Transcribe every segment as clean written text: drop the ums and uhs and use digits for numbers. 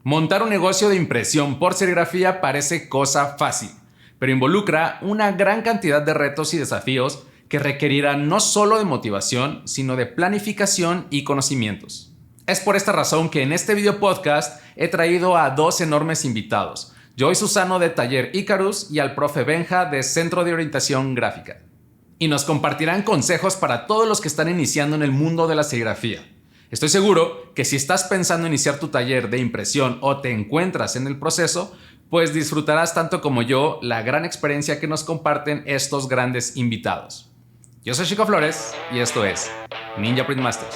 Montar un negocio de impresión por serigrafía parece cosa fácil, pero involucra una gran cantidad de retos y desafíos que requerirán no solo de motivación, sino de planificación y conocimientos. Es por esta razón que en este video podcast he traído a dos enormes invitados, Joy Susano de Taller Icarus y al profe Benja de Centro de Orientación Gráfica. Y nos compartirán consejos para todos los que están iniciando en el mundo de la serigrafía. Estoy seguro que si estás pensando en iniciar tu taller de impresión o te encuentras en el proceso, pues disfrutarás tanto como yo la gran experiencia que nos comparten estos grandes invitados. Yo soy Chico Flores y esto es Ninja Print Masters.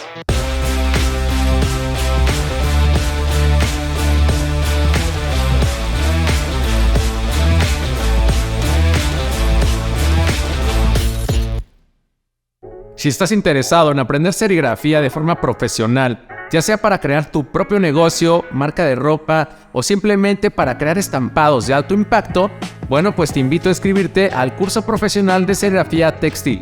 Si estás interesado en aprender serigrafía de forma profesional, ya sea para crear tu propio negocio, marca de ropa o simplemente para crear estampados de alto impacto, bueno, pues te invito a inscribirte al curso profesional de serigrafía textil.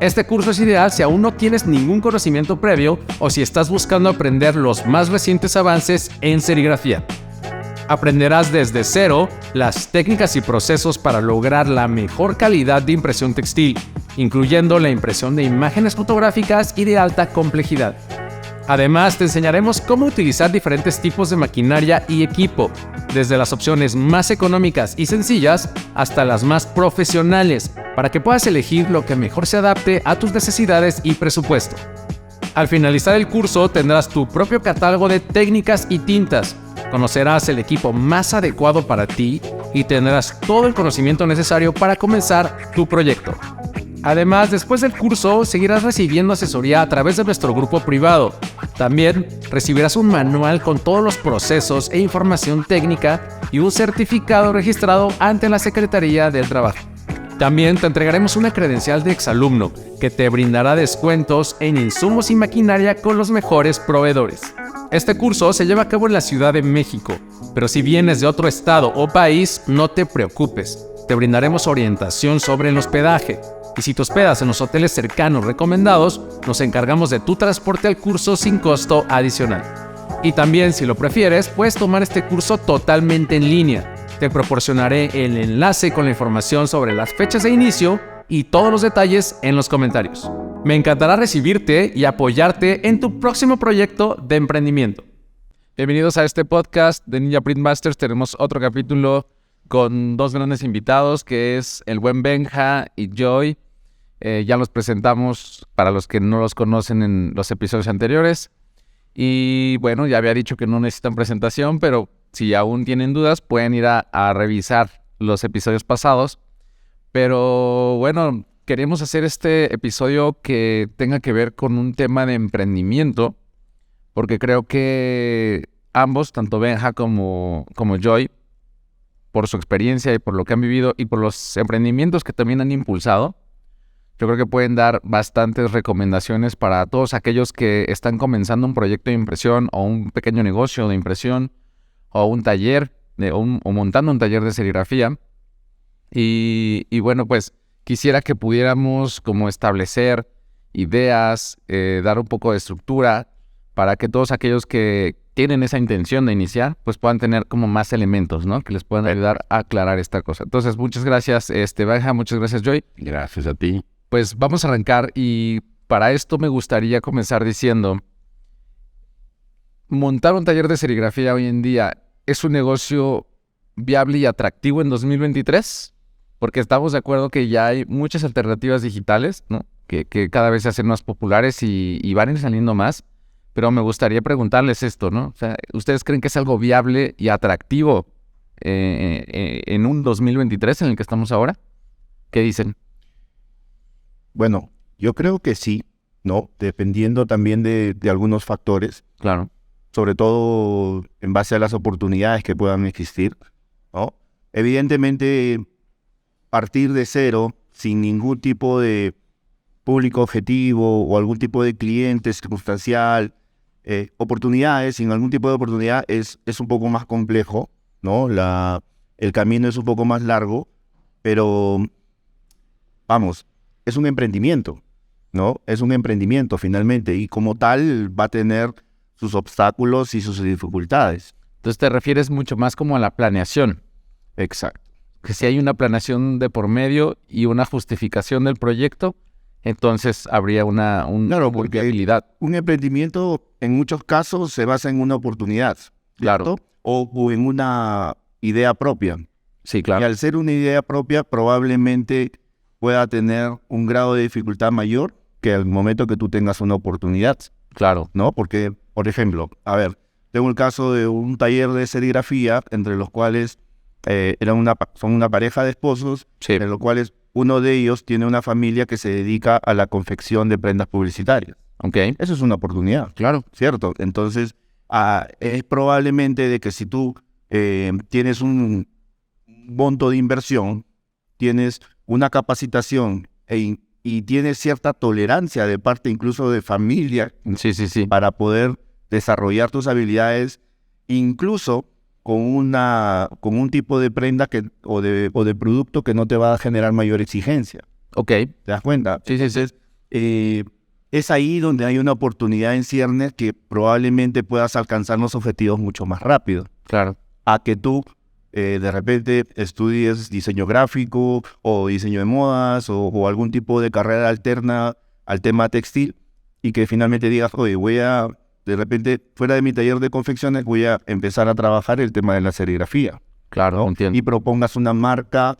Este curso es ideal si aún no tienes ningún conocimiento previo o si estás buscando aprender los más recientes avances en serigrafía. Aprenderás desde cero las técnicas y procesos para lograr la mejor calidad de impresión textil, incluyendo la impresión de imágenes fotográficas y de alta complejidad. Además, te enseñaremos cómo utilizar diferentes tipos de maquinaria y equipo, desde las opciones más económicas y sencillas hasta las más profesionales, para que puedas elegir lo que mejor se adapte a tus necesidades y presupuesto. Al finalizar el curso, tendrás tu propio catálogo de técnicas y tintas, conocerás el equipo más adecuado para ti y tendrás todo el conocimiento necesario para comenzar tu proyecto. Además, después del curso, seguirás recibiendo asesoría a través de nuestro grupo privado. También recibirás un manual con todos los procesos e información técnica y un certificado registrado ante la Secretaría del Trabajo. También te entregaremos una credencial de exalumno que te brindará descuentos en insumos y maquinaria con los mejores proveedores. Este curso se lleva a cabo en la Ciudad de México, pero si vienes de otro estado o país, no te preocupes. Te brindaremos orientación sobre el hospedaje. Y si te hospedas en los hoteles cercanos recomendados, nos encargamos de tu transporte al curso sin costo adicional. Y también, si lo prefieres, puedes tomar este curso totalmente en línea. Te proporcionaré el enlace con la información sobre las fechas de inicio y todos los detalles en los comentarios. Me encantará recibirte y apoyarte en tu próximo proyecto de emprendimiento. Bienvenidos a este podcast de Ninja Print Masters. Tenemos otro capítulo con dos grandes invitados, que es el buen Benja y Joy. Ya los presentamos para los que no los conocen en los episodios anteriores. Y bueno, ya había dicho que no necesitan presentación, pero si aún tienen dudas, pueden ir a revisar los episodios pasados. Pero bueno, queremos hacer este episodio que tenga que ver con un tema de emprendimiento, porque creo que ambos, tanto Benja como Joy, por su experiencia y por lo que han vivido y por los emprendimientos que también han impulsado, yo creo que pueden dar bastantes recomendaciones para todos aquellos que están comenzando un proyecto de impresión o un pequeño negocio de impresión o un taller o montando un taller de serigrafía. Y bueno, pues quisiera que pudiéramos como establecer ideas, dar un poco de estructura para que todos aquellos que tienen esa intención de iniciar, pues puedan tener como más elementos, ¿no? Que les puedan ayudar a aclarar esta cosa. Entonces, muchas gracias, Benja, muchas gracias, Joy. Gracias a ti. Pues vamos a arrancar y para esto me gustaría comenzar diciendo, montar un taller de serigrafía hoy en día es un negocio viable y atractivo en 2023, porque estamos de acuerdo que ya hay muchas alternativas digitales, ¿no? Que cada vez se hacen más populares y van a ir saliendo más. Pero me gustaría preguntarles esto, ¿no? O sea, ¿ustedes creen que es algo viable y atractivo en un 2023 en el que estamos ahora? ¿Qué dicen? Bueno, yo creo que sí, ¿no? Dependiendo también de algunos factores. Claro. Sobre todo en base a las oportunidades que puedan existir, ¿no? Evidentemente, partir de cero, sin ningún tipo de público objetivo o algún tipo de cliente circunstancial, oportunidades, sin algún tipo de oportunidad es un poco más complejo, ¿no? El camino es un poco más largo, pero vamos, es un emprendimiento, ¿no? Es un emprendimiento finalmente y como tal va a tener sus obstáculos y sus dificultades. Entonces te refieres mucho más como a la planeación. Exacto. Que si hay una planeación de por medio y una justificación del proyecto, entonces habría Claro, porque viabilidad. un emprendimiento en muchos casos se basa en una oportunidad, Claro. ¿cierto? O en una idea propia. Sí, Y claro. al ser una idea propia, probablemente pueda tener un grado de dificultad mayor que al momento que tú tengas una oportunidad, Claro. ¿no? Porque, por ejemplo, a ver, tengo el caso de un taller de serigrafía entre los cuales son una pareja de esposos, Sí. en los cuales uno de ellos tiene una familia que se dedica a la confección de prendas publicitarias. Ok. Eso es una oportunidad, Claro. ¿cierto? Entonces, es probablemente de que si tú tienes un monto de inversión, tienes una capacitación y tienes cierta tolerancia de parte incluso de familia Sí, sí, sí. para poder desarrollar tus habilidades, incluso con un tipo de prenda o de producto que no te va a generar mayor exigencia. Ok. ¿Te das cuenta? Sí, sí, sí. Entonces, es ahí donde hay una oportunidad en ciernes que probablemente puedas alcanzar los objetivos mucho más rápido. Claro. A que tú de repente estudies diseño gráfico o diseño de modas o algún tipo de carrera alterna al tema textil y que finalmente digas, oye, de repente, fuera de mi taller de confecciones, voy a empezar a trabajar el tema de la serigrafía. Claro, ¿no? entiendo. Y propongas una marca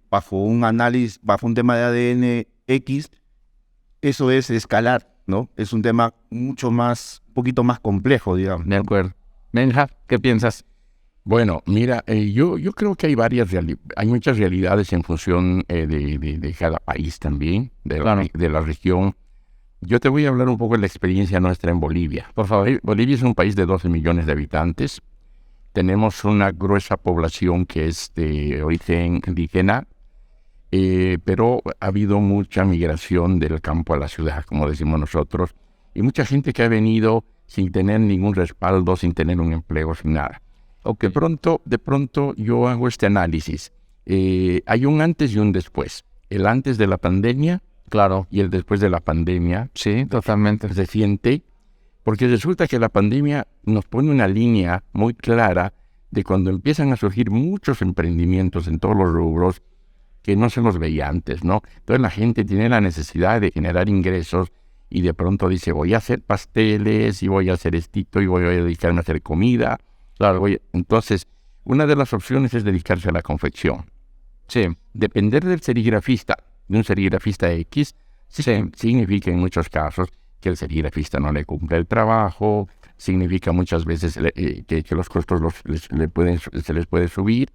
bajo un análisis, bajo un tema de ADN X. Eso es escalar, ¿no? Es un tema un poquito más complejo, digamos. De acuerdo. Benja, ¿qué piensas? Bueno, mira, yo creo que hay muchas realidades en función de cada país también, Claro. de la región. Yo te voy a hablar un poco de la experiencia nuestra en Bolivia. Por favor. Bolivia es un país de 12 millones de habitantes. Tenemos una gruesa población que es de origen indígena, pero ha habido mucha migración del campo a la ciudad, como decimos nosotros, y mucha gente que ha venido sin tener ningún respaldo, sin tener un empleo, sin nada. Okay. De pronto yo hago este análisis. Hay un antes y un después. El antes de la pandemia, claro, y el después de la pandemia. Sí, totalmente. Se siente, porque resulta que la pandemia nos pone una línea muy clara de cuando empiezan a surgir muchos emprendimientos en todos los rubros que no se los veía antes, ¿no? Entonces la gente tiene la necesidad de generar ingresos y de pronto dice, voy a hacer pasteles y voy a hacer estito y voy a dedicarme a hacer comida. Claro, entonces, una de las opciones es dedicarse a la confección. Sí. Depender del serigrafista, de un serigrafista X, significa en muchos casos que el serigrafista no le cumple el trabajo, significa muchas veces que los costos se les puede subir.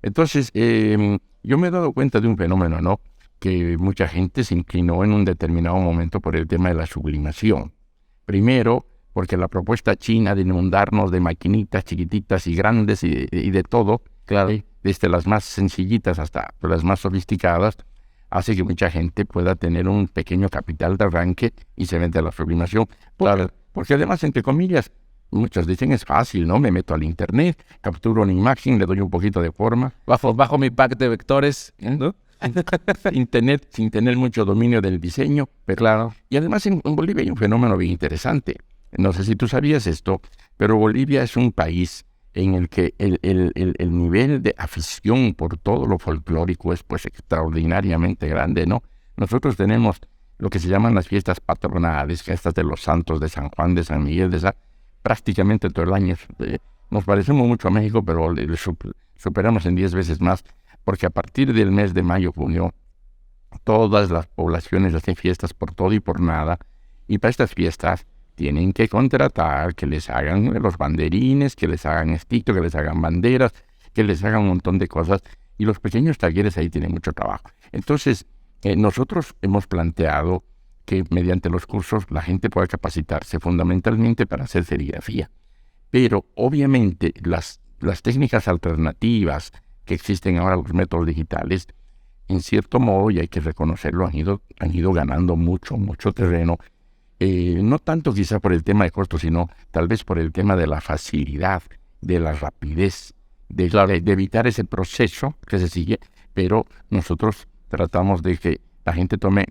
Entonces, yo me he dado cuenta de un fenómeno, ¿no? Que mucha gente se inclinó en un determinado momento por el tema de la sublimación. Primero, porque la propuesta china de inundarnos de maquinitas chiquititas y grandes y de todo, claro, desde las más sencillitas hasta las más sofisticadas, hace que mucha gente pueda tener un pequeño capital de arranque y se vende a la sublimación. Porque además, entre comillas, muchos dicen es fácil, ¿no? Me meto al internet, capturo una imagen, le doy un poquito de forma. Bajo mi pack de vectores, ¿no? sin tener mucho dominio del diseño. Pero, claro. Y además en Bolivia hay un fenómeno bien interesante. No sé si tú sabías esto, pero Bolivia es un país en el que el nivel de afición por todo lo folclórico es pues extraordinariamente grande, ¿no? Nosotros tenemos lo que se llaman las fiestas patronales, fiestas de los santos, de San Juan, de San Miguel, prácticamente todo el año. Nos parecemos mucho a México, pero superamos en 10 veces más, porque a partir del mes de mayo, junio, todas las poblaciones hacen fiestas por todo y por nada, y para estas fiestas tienen que contratar que les hagan los banderines, que les hagan estito, que les hagan banderas, que les hagan un montón de cosas, y los pequeños talleres ahí tienen mucho trabajo. Entonces, nosotros hemos planteado que mediante los cursos la gente pueda capacitarse fundamentalmente para hacer serigrafía. Pero obviamente las técnicas alternativas que existen ahora, los métodos digitales, en cierto modo, y hay que reconocerlo, han ido ganando mucho terreno. No tanto quizá por el tema de costos, sino tal vez por el tema de la facilidad, de la rapidez, de evitar ese proceso que se sigue, pero nosotros tratamos de que la gente tome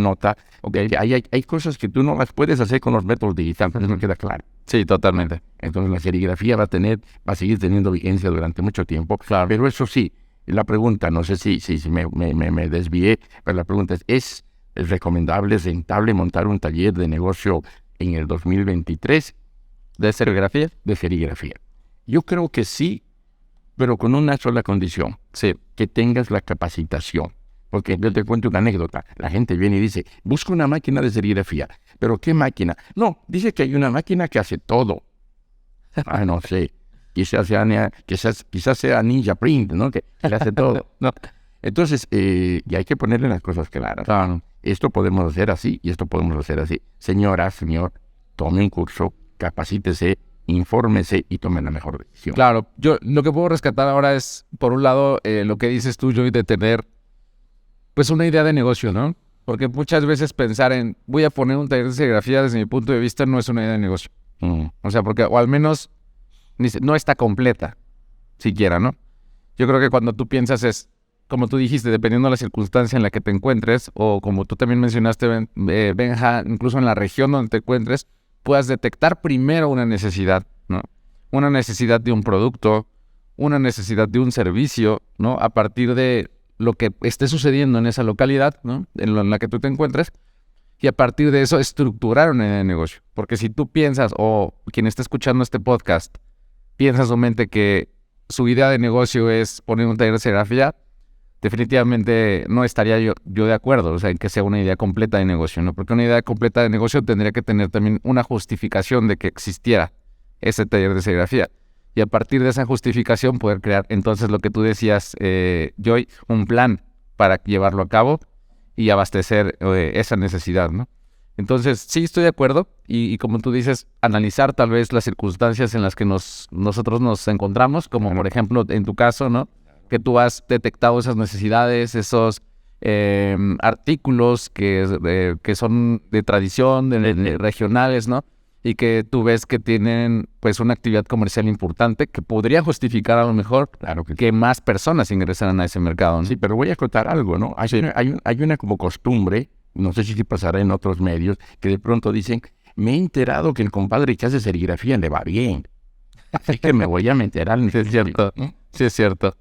nota. Okay, hay cosas que tú no las puedes hacer con los métodos digitales, eso me queda claro. Sí, totalmente. Entonces la serigrafía va a seguir teniendo vigencia durante mucho tiempo. Claro. Pero eso sí, la pregunta, no sé si me desvié, pero la pregunta ¿es recomendable, es rentable montar un taller de negocio en el 2023? ¿De serigrafía? De serigrafía. Yo creo que sí, pero con una sola condición. Sí. Que tengas la capacitación. Porque yo te cuento una anécdota. La gente viene y dice, busca una máquina de serigrafía. ¿Pero qué máquina? No, dice que hay una máquina que hace todo. No sé. Quizás sea Ninja Print, ¿no? Que le hace todo. No. Entonces, y hay que ponerle las cosas claras. Claro. Esto podemos hacer así y esto podemos hacer así. Señora, señor, tome un curso, capacítese, infórmese y tome la mejor decisión. Claro, yo lo que puedo rescatar ahora es, por un lado, lo que dices tú, Joy, de tener, pues, una idea de negocio, ¿no? Porque muchas veces pensar en, voy a poner un taller de serigrafía, desde mi punto de vista, no es una idea de negocio. O sea, porque, o al menos, no está completa, siquiera, ¿no? Yo creo que cuando tú piensas es, como tú dijiste, dependiendo de la circunstancia en la que te encuentres, o como tú también mencionaste, Benja, incluso en la región donde te encuentres, puedas detectar primero una necesidad, ¿no? Una necesidad de un producto, una necesidad de un servicio, ¿no? A partir de lo que esté sucediendo en esa localidad, ¿no? En la que tú te encuentres, y a partir de eso estructurar una idea de negocio. Porque si tú piensas, o quien está escuchando este podcast, piensa en su mente que su idea de negocio es poner un taller de serigrafía, definitivamente no estaría yo de acuerdo, o sea, en que sea una idea completa de negocio, ¿no? Porque una idea completa de negocio tendría que tener también una justificación de que existiera ese taller de serigrafía. Y a partir de esa justificación poder crear entonces lo que tú decías, Joy, un plan para llevarlo a cabo y abastecer esa necesidad, ¿no? Entonces, sí estoy de acuerdo y como tú dices, analizar tal vez las circunstancias en las que nosotros nos encontramos, como por ejemplo en tu caso, ¿no? Que tú has detectado esas necesidades, esos artículos que son de tradición, de regionales, ¿no? Y que tú ves que tienen pues una actividad comercial importante que podría justificar a lo mejor Claro que sí. que más personas ingresaran a ese mercado, ¿no? Sí, pero voy a contar algo, ¿no? Hay una como costumbre, no sé si pasará en otros medios, que de pronto dicen, me he enterado que el compadre que hace serigrafía le va bien. Así que me voy a enterar. Sí, es cierto. Sí, es cierto.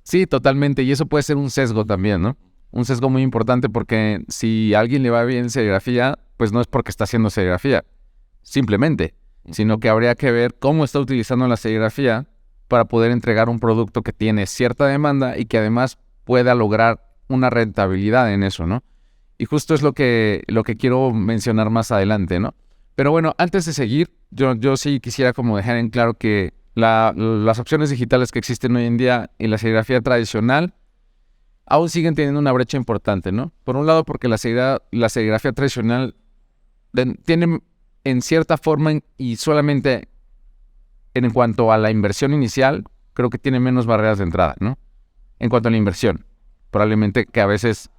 Sí, totalmente. Y eso puede ser un sesgo también, ¿no? Un sesgo muy importante porque si a alguien le va bien serigrafía, pues no es porque está haciendo serigrafía, simplemente, sino que habría que ver cómo está utilizando la serigrafía para poder entregar un producto que tiene cierta demanda y que además pueda lograr una rentabilidad en eso, ¿no? Y justo es lo que quiero mencionar más adelante, ¿no? Pero bueno, antes de seguir, yo sí quisiera como dejar en claro que las opciones digitales que existen hoy en día en la serigrafía tradicional aún siguen teniendo una brecha importante, ¿no? Por un lado, porque la serigrafía tradicional tiene en cierta forma y solamente en cuanto a la inversión inicial, creo que tiene menos barreras de entrada, ¿no? En cuanto a la inversión, probablemente que a veces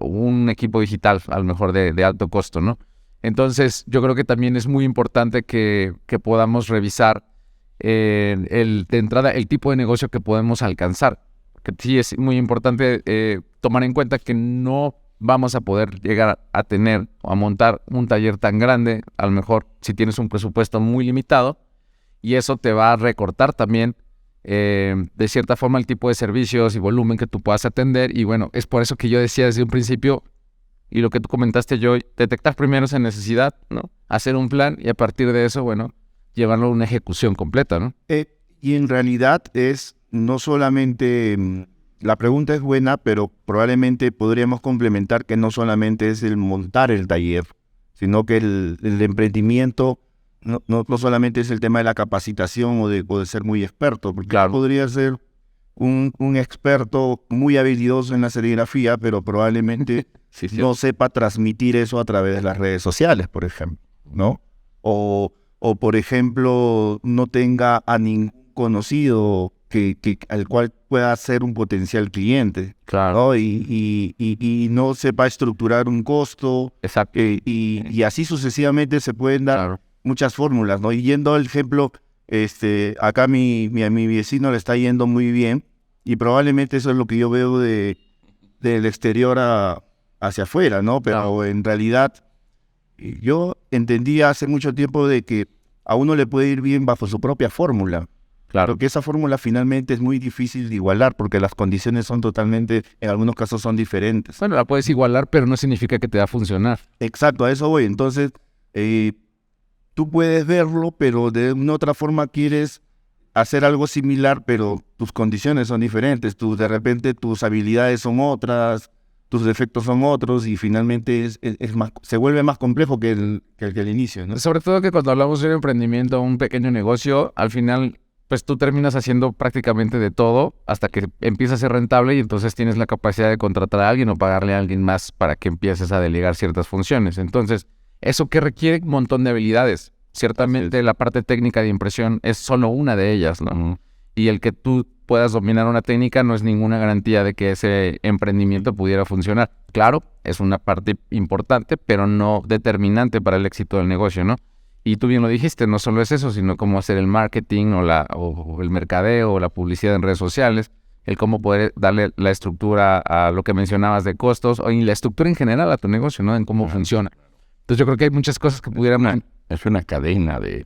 un equipo digital, a lo mejor de alto costo, ¿no? Entonces, yo creo que también es muy importante que podamos revisar de entrada el tipo de negocio que podemos alcanzar. Que sí es muy importante tomar en cuenta que no vamos a poder llegar a tener o a montar un taller tan grande, a lo mejor si tienes un presupuesto muy limitado, y eso te va a recortar también de cierta forma el tipo de servicios y volumen que tú puedas atender. Y bueno, es por eso que yo decía desde un principio, y lo que tú comentaste, Joy, detectar primero esa necesidad, ¿no? Hacer un plan y a partir de eso, bueno, llevarlo a una ejecución completa, ¿no? Y en realidad es no solamente, la pregunta es buena, pero probablemente podríamos complementar que no solamente es el montar el taller, sino que el emprendimiento no solamente es el tema de la capacitación o de ser muy experto, porque Claro. podría ser un experto muy habilidoso en la serigrafía, pero probablemente Sí, sí. no sepa transmitir eso a través de las redes sociales, por ejemplo, ¿no? O por ejemplo, no tenga a ningún conocido al cual pueda ser un potencial cliente, Claro. ¿no? Y no sepa estructurar un costo, Exacto. y así sucesivamente se pueden dar Claro. muchas fórmulas, ¿no? Y yendo al ejemplo, acá a mi vecino le está yendo muy bien, y probablemente eso es lo que yo veo de del exterior hacia afuera, ¿no? Pero en realidad yo entendí hace mucho tiempo de que a uno le puede ir bien bajo su propia fórmula. Claro que esa fórmula finalmente es muy difícil de igualar porque las condiciones son totalmente, en algunos casos son diferentes. Bueno, la puedes igualar, pero no significa que te va a funcionar. Exacto, a eso voy. Entonces, tú puedes verlo, pero de una otra forma quieres hacer algo similar, pero tus condiciones son diferentes. De repente tus habilidades son otras, tus defectos son otros y finalmente se vuelve más complejo que el inicio, ¿no? Sobre todo que cuando hablamos de un emprendimiento, un pequeño negocio, al final pues tú terminas haciendo prácticamente de todo hasta que empieza a ser rentable y entonces tienes la capacidad de contratar a alguien o pagarle a alguien más para que empieces a delegar ciertas funciones. Entonces, eso que requiere un montón de habilidades. Ciertamente la parte técnica de impresión es solo una de ellas, ¿no? Y el que tú puedas dominar una técnica no es ninguna garantía de que ese emprendimiento pudiera funcionar. Claro, es una parte importante, pero no determinante para el éxito del negocio, ¿no? Y tú bien lo dijiste, no solo es eso, sino cómo hacer el marketing o el mercadeo o la publicidad en redes sociales, el cómo poder darle la estructura a lo que mencionabas de costos o y la estructura en general a tu negocio, ¿no? En cómo funciona. Entonces yo creo que hay muchas cosas que pudieran... Es una cadena de...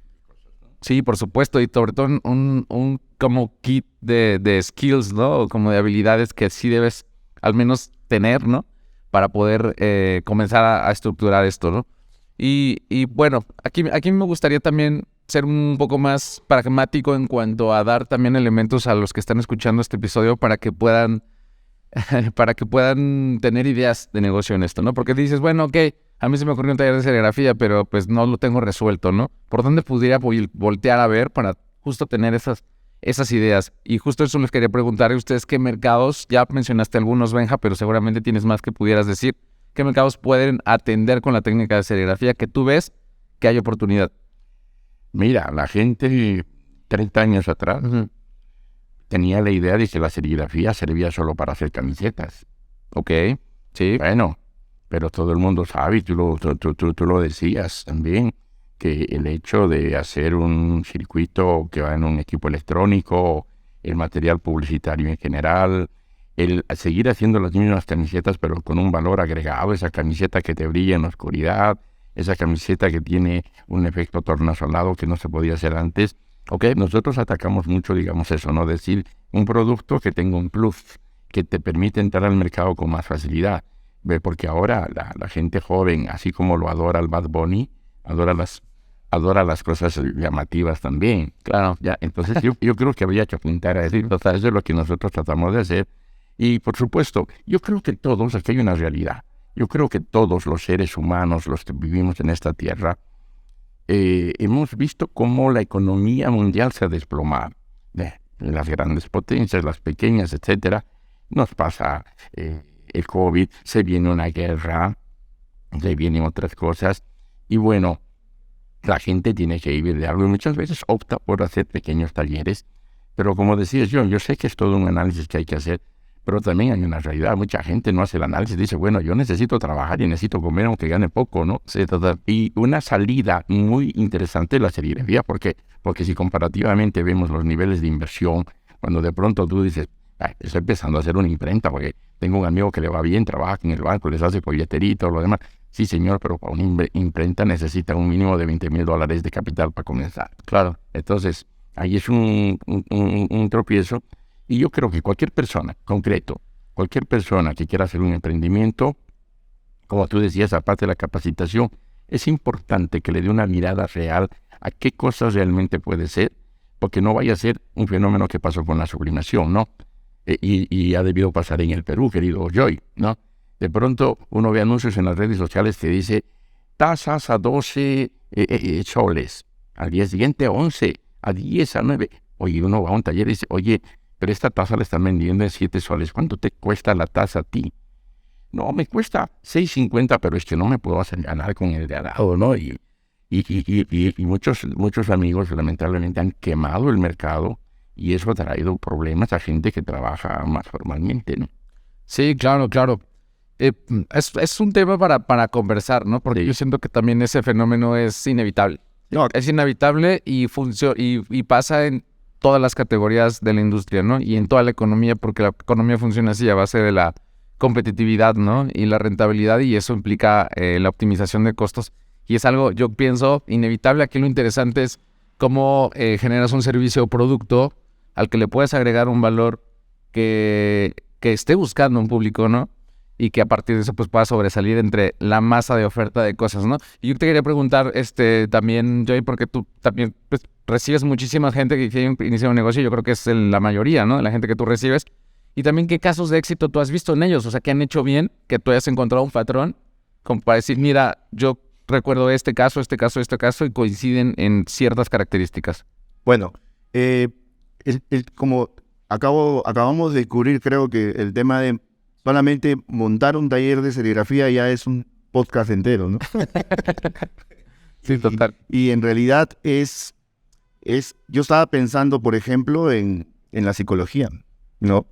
Sí, por supuesto, y sobre todo un como kit de skills, ¿no? O como de habilidades que sí debes al menos tener, ¿no? Para poder comenzar a estructurar esto, ¿no? Y bueno, aquí me gustaría también ser un poco más pragmático en cuanto a dar también elementos a los que están escuchando este episodio para que puedan tener ideas de negocio en esto, ¿no? Porque dices, bueno, ok, a mí se me ocurrió un taller de serigrafía, pero pues no lo tengo resuelto, ¿no? ¿Por dónde pudiera voltear a ver para justo tener esas ideas? Y justo eso les quería preguntar a ustedes, ¿qué mercados? Ya mencionaste algunos, Benja, pero seguramente tienes más que pudieras decir. ¿Qué mercados pueden atender con la técnica de serigrafía que tú ves que hay oportunidad? Mira, la gente 30 años atrás tenía la idea de que la serigrafía servía solo para hacer camisetas. Ok, sí. Bueno, pero todo el mundo sabe, y tú lo decías también, que el hecho de hacer un circuito que va en un equipo electrónico, el material publicitario en general, el seguir haciendo las mismas camisetas pero con un valor agregado, esa camiseta que te brilla en la oscuridad, esa camiseta que tiene un efecto tornasolado que no se podía hacer antes. Ok, nosotros atacamos mucho, digamos eso, ¿no? Decir, un producto que tenga un plus, que te permite entrar al mercado con más facilidad. Porque ahora la gente joven, así como lo adora el Bad Bunny, adora las cosas llamativas también. Claro. Ya, entonces yo creo que habría que apuntar a eso. Entonces, eso es lo que nosotros tratamos de hacer. Y por supuesto, yo creo que todos, aquí hay una realidad, yo creo que todos los seres humanos, los que vivimos en esta tierra, hemos visto cómo la economía mundial se ha desplomado. Las grandes potencias, las pequeñas, etcétera. Nos pasa el COVID, se viene una guerra, se vienen otras cosas. Y bueno, la gente tiene que vivir de algo y muchas veces opta por hacer pequeños talleres. Pero como decías yo sé que es todo un análisis que hay que hacer, pero también hay una realidad. Mucha gente no hace el análisis, dice, bueno, yo necesito trabajar y necesito comer aunque gane poco, ¿no? Sí, total. Y una salida muy interesante es la serigrafía, porque si comparativamente vemos los niveles de inversión, cuando de pronto tú dices, estoy empezando a hacer una imprenta, porque tengo un amigo que le va bien, trabaja en el banco, les hace folletería y todo lo demás. Sí, señor, pero para una imprenta necesita un mínimo de $20,000 de capital para comenzar. Claro. Entonces, ahí es un tropiezo. Y yo creo que cualquier persona, concreto, cualquier persona que quiera hacer un emprendimiento, como tú decías, aparte de la capacitación, es importante que le dé una mirada real a qué cosas realmente puede ser, porque no vaya a ser un fenómeno que pasó con la sublimación, ¿no? Y ha debido pasar en el Perú, querido Joy, ¿no? De pronto uno ve anuncios en las redes sociales que dice tasas a 12 soles, al día siguiente a 11, a 10, a 9. Oye, uno va a un taller y dice, oye, pero esta taza la están vendiendo en 7 soles. ¿Cuánto te cuesta la taza a ti? No, me cuesta 6.50, pero es que no me puedo hacer ganar con el de al lado, ¿no? Y muchos amigos lamentablemente han quemado el mercado y eso ha traído problemas a gente que trabaja más formalmente, ¿no? Sí, claro. Es un tema para conversar, ¿no? Porque yo siento que también ese fenómeno es inevitable. No. Es inevitable y pasa en todas las categorías de la industria, ¿no? Y en toda la economía, porque la economía funciona así a base de la competitividad, ¿no? Y la rentabilidad, y eso implica la optimización de costos. Y es algo, yo pienso, inevitable. Aquí lo interesante es cómo generas un servicio o producto al que le puedes agregar un valor que esté buscando un público, ¿no? Y que a partir de eso pues pueda sobresalir entre la masa de oferta de cosas, ¿no? Y yo te quería preguntar también, Joy, porque tú también pues, recibes muchísima gente que quiere iniciar un negocio. Yo creo que es la mayoría, ¿no? De la gente que tú recibes. Y también qué casos de éxito tú has visto en ellos, o sea, que han hecho bien, que tú hayas encontrado un patrón, como para decir, mira, yo recuerdo este caso, y coinciden en ciertas características. Bueno, como acabamos de descubrir, creo que el tema de solamente montar un taller de serigrafía ya es un podcast entero, ¿no? Sí, total. Y en realidad yo estaba pensando, por ejemplo, en la psicología, ¿no?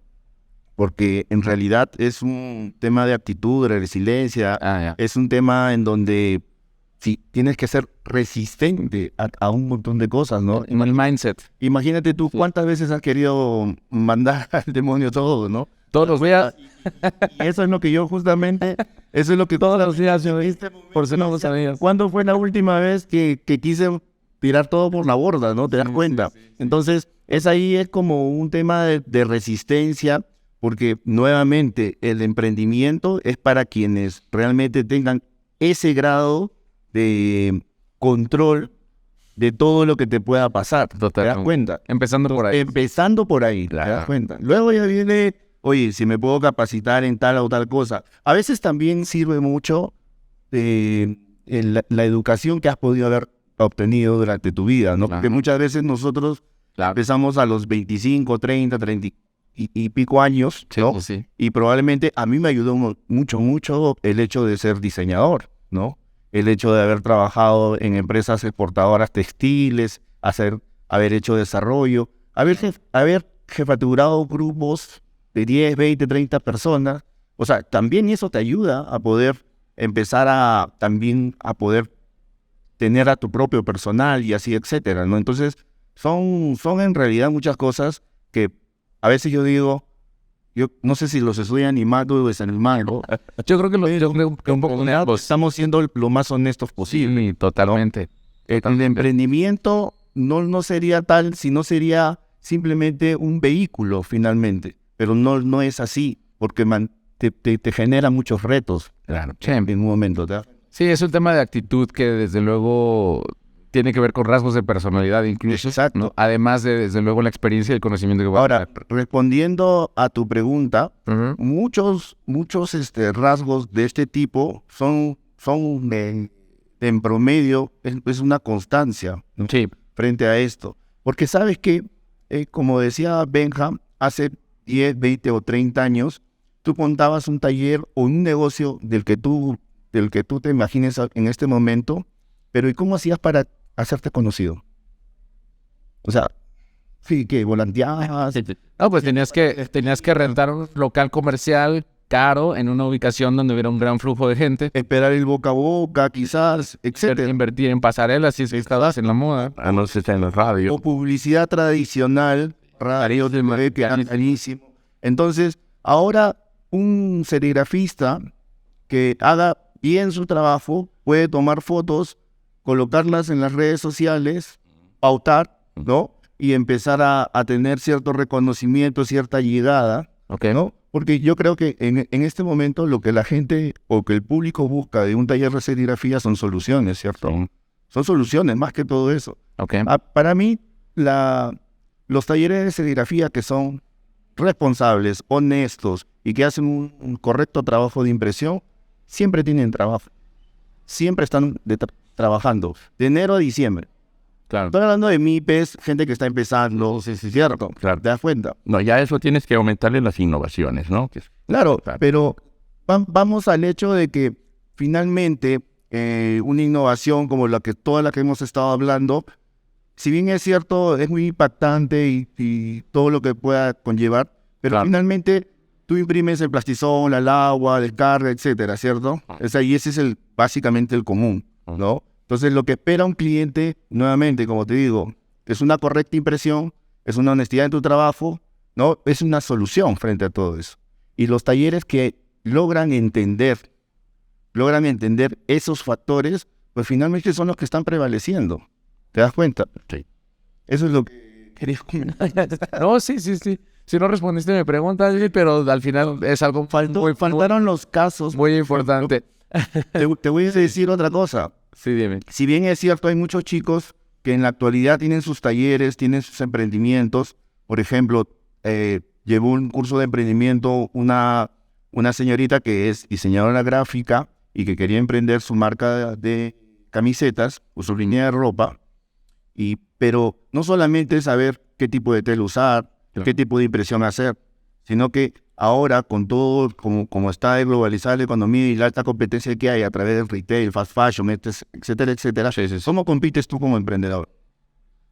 Porque en realidad es un tema de actitud, de resiliencia, es un tema en donde sí, tienes que ser resistente a un montón de cosas, ¿no? En el mindset. Imagínate tú cuántas veces has querido mandar al demonio todo, ¿no? Todos los días. Y eso es lo que yo justamente, eso es lo que todos los días yo por si no lo sabías. ¿Cuándo fue la última vez que quise tirar todo por la borda, no? ¿Te das cuenta? Sí. Entonces, es como un tema de resistencia, porque nuevamente el emprendimiento es para quienes realmente tengan ese grado de control de todo lo que te pueda pasar. Total. ¿Te das cuenta? Empezando por ahí. Empezando por ahí, claro. ¿Te das cuenta? Luego ya viene, oye, si me puedo capacitar en tal o tal cosa. A veces también sirve mucho la educación que has podido haber obtenido durante tu vida, ¿no? Claro. Porque muchas veces nosotros empezamos a los 25, 30 y pico años, ¿no? Sí. Y probablemente a mí me ayudó mucho el hecho de ser diseñador, ¿no? El hecho de haber trabajado en empresas exportadoras textiles, haber hecho desarrollo, haber jefaturado grupos de 10, 20, 30 personas. O sea, también eso te ayuda a poder empezar a poder tener a tu propio personal y así, etcétera, ¿no? Entonces, son en realidad muchas cosas que a veces yo digo, yo no sé si los estoy animando o desanimando. Yo creo que un poco estamos siendo lo más honestos posible. Sí, totalmente. ¿No? El emprendimiento no sería tal, sino sería simplemente un vehículo finalmente. Pero no es así, porque te genera muchos retos. Claro. En un momento, ¿verdad? Sí, es un tema de actitud que desde luego tiene que ver con rasgos de personalidad incluso. Exacto. ¿no? Además de, desde luego, la experiencia y el conocimiento que va a tener. Ahora, respondiendo a tu pregunta, muchos rasgos de este tipo son en promedio, es una constancia, ¿no? Sí. Frente a esto. Porque sabes que, como decía Benja, hace 10, 20 o 30 años, tú montabas un taller o un negocio del que tú te imagines en este momento, pero ¿y cómo hacías para hacerte conocido? O sea, sí, que volanteabas. No, pues tenías que rentar un local comercial caro en una ubicación donde hubiera un gran flujo de gente. Esperar el boca a boca, quizás, etcétera. Invertir en pasarelas si estabas en la moda. Anuncios en la radio. O publicidad tradicional, radio, que era carísimo. Entonces, ahora un serigrafista que haga bien su trabajo puede tomar fotos, colocarlas en las redes sociales, pautar, ¿no? Y empezar a tener cierto reconocimiento, cierta llegada, ¿no? Porque yo creo que en este momento lo que la gente o que el público busca de un taller de serigrafía son soluciones, ¿cierto? Son soluciones más que todo eso. Para mí, los talleres de serigrafía que son responsables, honestos y que hacen un correcto trabajo de impresión, siempre tienen trabajo. Siempre están trabajando, de enero a diciembre. Claro. Estoy hablando de MIPES, gente que está empezando, ¿cierto? Claro. ¿Te das cuenta? No, ya eso tienes que aumentarle las innovaciones, ¿no? Claro, pero vamos al hecho de que finalmente una innovación como toda la que hemos estado hablando, si bien es cierto, es muy impactante y todo lo que pueda conllevar, pero finalmente tú imprimes el plastizón, el agua, descarga, etcétera, ¿cierto? O sea, y ese es básicamente el común, ¿no? Entonces, lo que espera un cliente, nuevamente, como te digo, es una correcta impresión, es una honestidad en tu trabajo, ¿no? Es una solución frente a todo eso. Y los talleres que logran entender esos factores, pues finalmente son los que están prevaleciendo. ¿Te das cuenta? Sí. Eso es lo que quería comentar. No, sí. Si no respondiste mi pregunta, sí, pero al final es algo Faltaron los casos. muy importante. Te voy a decir otra cosa. Sí, dime. Si bien es cierto, hay muchos chicos que en la actualidad tienen sus talleres, tienen sus emprendimientos. Por ejemplo, llevó un curso de emprendimiento una señorita que es diseñadora gráfica y que quería emprender su marca de camisetas o su línea de ropa. Pero no solamente saber qué tipo de tela usar, qué tipo de impresión hacer, sino que ahora con todo, como está globalizada la economía y la alta competencia que hay a través del retail, fast fashion, etcétera, ¿cómo compites tú como emprendedor?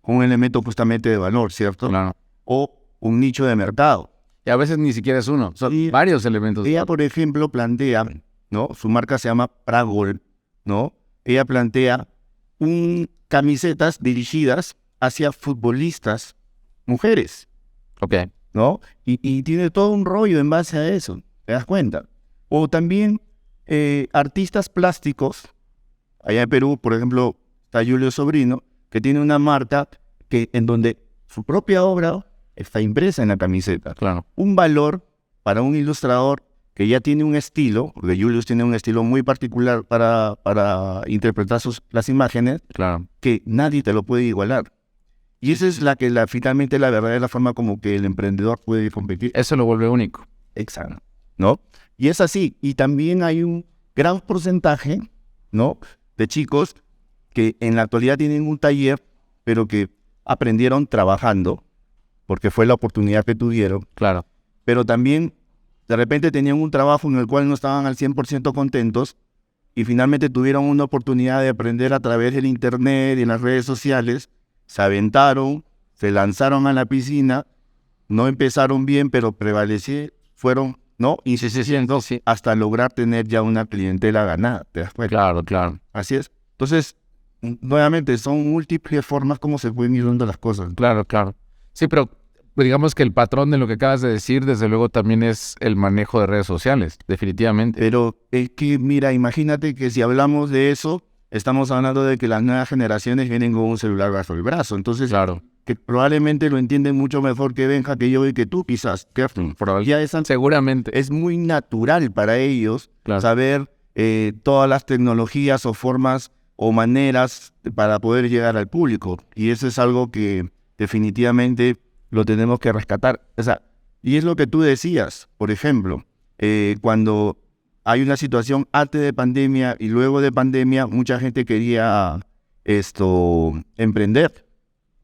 Con un elemento justamente de valor, ¿cierto? Claro. O un nicho de mercado. Y a veces ni siquiera es uno, son varios elementos. Ella, por ejemplo, plantea, ¿no? Su marca se llama Pragol, ¿no? Ella plantea camisetas dirigidas hacia futbolistas mujeres, Ok. ¿no? Y tiene todo un rollo en base a eso, ¿te das cuenta? O también artistas plásticos, allá en Perú, por ejemplo, está Julio Sobrino, que tiene una marca en donde su propia obra está impresa en la camiseta. Claro. Un valor para un ilustrador que ya tiene un estilo, porque Julius tiene un estilo muy particular para interpretar las imágenes, Claro. que nadie te lo puede igualar. Y esa es finalmente la verdadera forma como que el emprendedor puede competir. Eso lo vuelve único. Exacto, ¿no? Y es así. Y también hay un gran porcentaje, ¿no?, de chicos que en la actualidad tienen un taller, pero que aprendieron trabajando, porque fue la oportunidad que tuvieron. Claro. Pero también de repente tenían un trabajo en el cual no estaban al 100% contentos y finalmente tuvieron una oportunidad de aprender a través del internet y en las redes sociales. Se aventaron, se lanzaron a la piscina, no empezaron bien, pero fueron, ¿no? Insistiendo hasta lograr tener ya una clientela ganada. ¿Te das cuenta? Claro. Así es. Entonces, nuevamente, son múltiples formas como se pueden ir dando las cosas. Claro. Sí, pero digamos que el patrón de lo que acabas de decir, desde luego, también es el manejo de redes sociales, definitivamente. Pero es que, mira, imagínate que si hablamos de eso, estamos hablando de que las nuevas generaciones vienen con un celular bajo el brazo. Entonces, Claro. que probablemente lo entienden mucho mejor que Benja, que yo y que tú, quizás. Seguramente. Es muy natural para ellos Claro. saber todas las tecnologías o formas o maneras para poder llegar al público. Y eso es algo que definitivamente lo tenemos que rescatar. O sea, y es lo que tú decías, por ejemplo, cuando hay una situación antes de pandemia y luego de pandemia, mucha gente quería emprender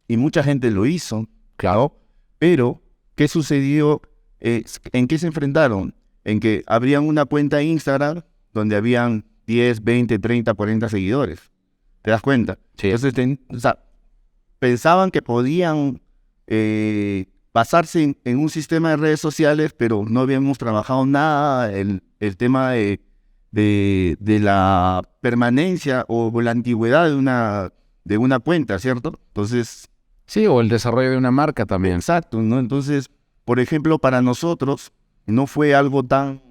y mucha gente lo hizo, claro, pero ¿qué sucedió? ¿En qué se enfrentaron? En que abrían una cuenta de Instagram donde habían 10, 20, 30, 40 seguidores. ¿Te das cuenta? Sí. Entonces, pensaban que podían basarse en un sistema de redes sociales, pero no habíamos trabajado nada el tema de la permanencia o la antigüedad de una cuenta, ¿cierto? Entonces... Sí, o el desarrollo de una marca también. Exacto, ¿no? Entonces, por ejemplo, para nosotros no fue algo tan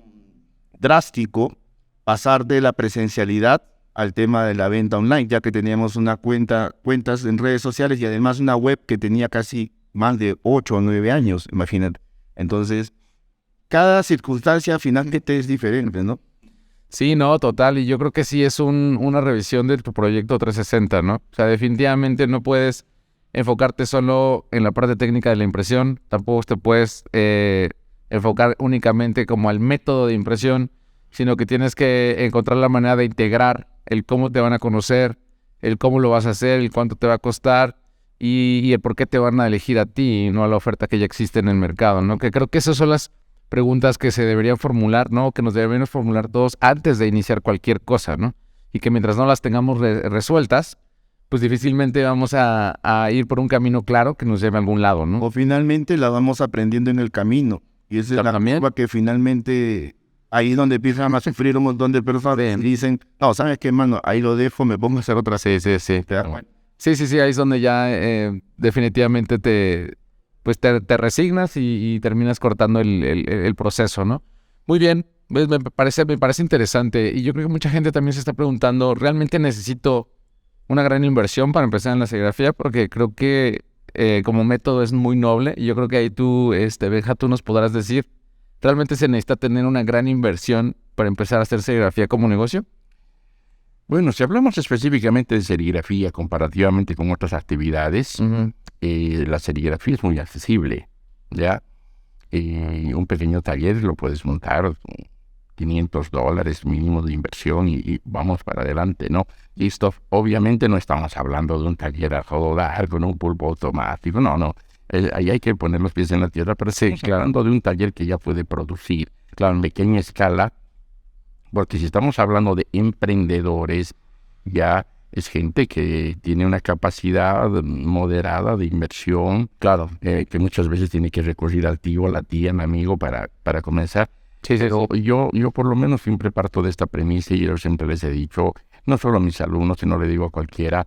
drástico pasar de la presencialidad al tema de la venta online, ya que teníamos cuentas en redes sociales y además una web que tenía casi más de 8 o 9 años, imagínate. Entonces, cada circunstancia finalmente es diferente, ¿no? Sí, no, total. Y yo creo que sí es una revisión de tu proyecto 360, ¿no? O sea, definitivamente no puedes enfocarte solo en la parte técnica de la impresión. Tampoco te puedes enfocar únicamente como al método de impresión, sino que tienes que encontrar la manera de integrar el cómo te van a conocer, el cómo lo vas a hacer, el cuánto te va a costar y el por qué te van a elegir a ti y no a la oferta que ya existe en el mercado, ¿no? Que creo que esas son las preguntas que se deberían formular, ¿no? Que nos deberíamos formular todos antes de iniciar cualquier cosa, ¿no? Y que mientras no las tengamos resueltas, pues difícilmente vamos a ir por un camino claro que nos lleve a algún lado, ¿no? O finalmente la vamos aprendiendo en el camino. Y esa es la También. curva que finalmente ahí es donde empiezan a sufrir un montón de personas. Y dicen, no, ¿sabes qué, mano? Ahí lo dejo, me pongo a hacer otra. Sí. ¿Te das cuenta? Sí, ahí es donde ya definitivamente te resignas y terminas cortando el proceso, ¿no? Muy bien, Me parece interesante. Y yo creo que mucha gente también se está preguntando, ¿realmente necesito una gran inversión para empezar en la serigrafía? Porque creo que como método es muy noble. Y yo creo que ahí tú, Benja, tú nos podrás decir, ¿realmente se necesita tener una gran inversión para empezar a hacer serigrafía como negocio? Bueno, si hablamos específicamente de serigrafía comparativamente con otras actividades, la serigrafía es muy accesible, ¿ya? Un pequeño taller lo puedes montar, $500 mínimo de inversión y vamos para adelante, ¿no? Y esto, obviamente no estamos hablando de un taller a todo dar con un pulpo automático, no. Ahí hay que poner los pies en la tierra, pero sí, hablando de un taller que ya puede producir, claro, en pequeña escala, porque si estamos hablando de emprendedores, ya es gente que tiene una capacidad moderada de inversión, claro, que muchas veces tiene que recurrir al tío, a la tía, al amigo para comenzar. Pero yo por lo menos siempre parto de esta premisa y yo siempre les he dicho, no solo a mis alumnos, sino le digo a cualquiera,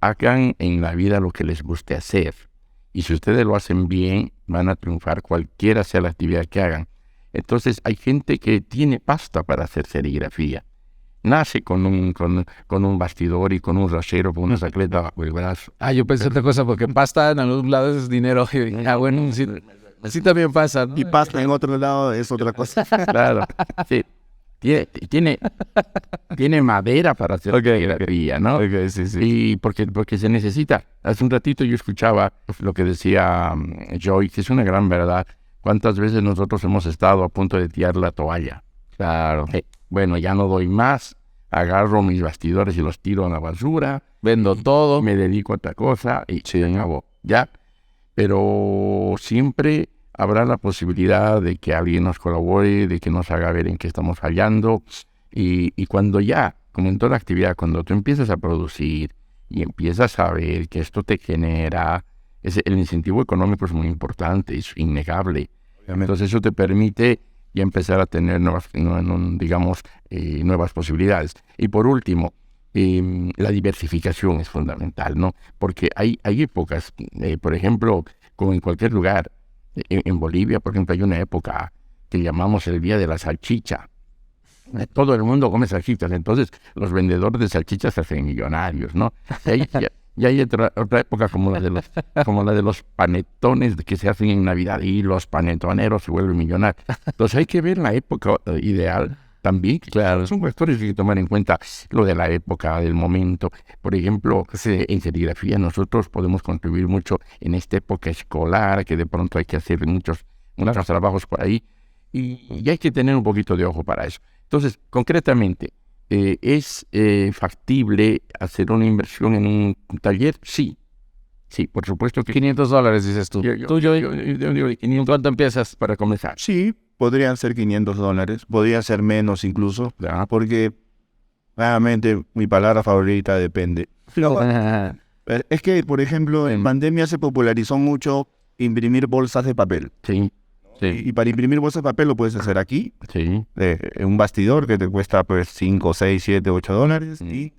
hagan en la vida lo que les guste hacer. Y si ustedes lo hacen bien, van a triunfar cualquiera sea la actividad que hagan. Entonces hay gente que tiene pasta para hacer serigrafía. Nace con un bastidor y con un rasero, con una sacleta bajo el brazo. Yo pensé otra cosa, porque pasta en algunos lados es dinero. Bueno, sí también pasa, ¿no? Y pasta en otro lado es otra cosa. Claro, sí. Tiene madera para hacer serigrafía, ¿no? Sí. Y porque se necesita. Hace un ratito yo escuchaba lo que decía Joy, que es una gran verdad. ¿Cuántas veces nosotros hemos estado a punto de tirar la toalla? Claro. Bueno, ya no doy más, agarro mis bastidores y los tiro a la basura, Vendo todo. me dedico a otra cosa y se acabó, ¿ya? Pero siempre habrá la posibilidad de que alguien nos colabore, de que nos haga ver en qué estamos fallando. Y cuando ya, como en toda actividad, cuando tú empiezas a producir y empiezas a ver que esto te genera, el incentivo económico es muy importante, es innegable. Entonces eso te permite ya empezar a tener nuevas posibilidades. Y por último, la diversificación es fundamental, ¿no? Porque hay épocas, por ejemplo, como en cualquier lugar, en Bolivia, por ejemplo, hay una época que llamamos el Día de la Salchicha. Todo el mundo come salchichas, entonces los vendedores de salchichas se hacen millonarios, ¿no? Y hay otra época como la de los panetones que se hacen en Navidad y los panetoneros se vuelven millonarios. Entonces hay que ver la época ideal también. Claro, son factores que hay que tomar en cuenta, lo de la época, del momento. Por ejemplo, en serigrafía nosotros podemos contribuir mucho en esta época escolar, que de pronto hay que hacer muchos trabajos por ahí y hay que tener un poquito de ojo para eso. Entonces, concretamente, ¿es factible hacer una inversión en un taller? Sí, por supuesto que $500 dices tú. Yo digo, 500, ¿cuánto empiezas para comenzar? Sí, podrían ser $500, podría ser menos incluso, porque realmente mi palabra favorita depende. Es que, por ejemplo, en pandemia se popularizó mucho imprimir bolsas de papel. Sí. Y para imprimir bolsas de papel lo puedes hacer aquí, en un bastidor que te cuesta pues $5, $6, $7, $8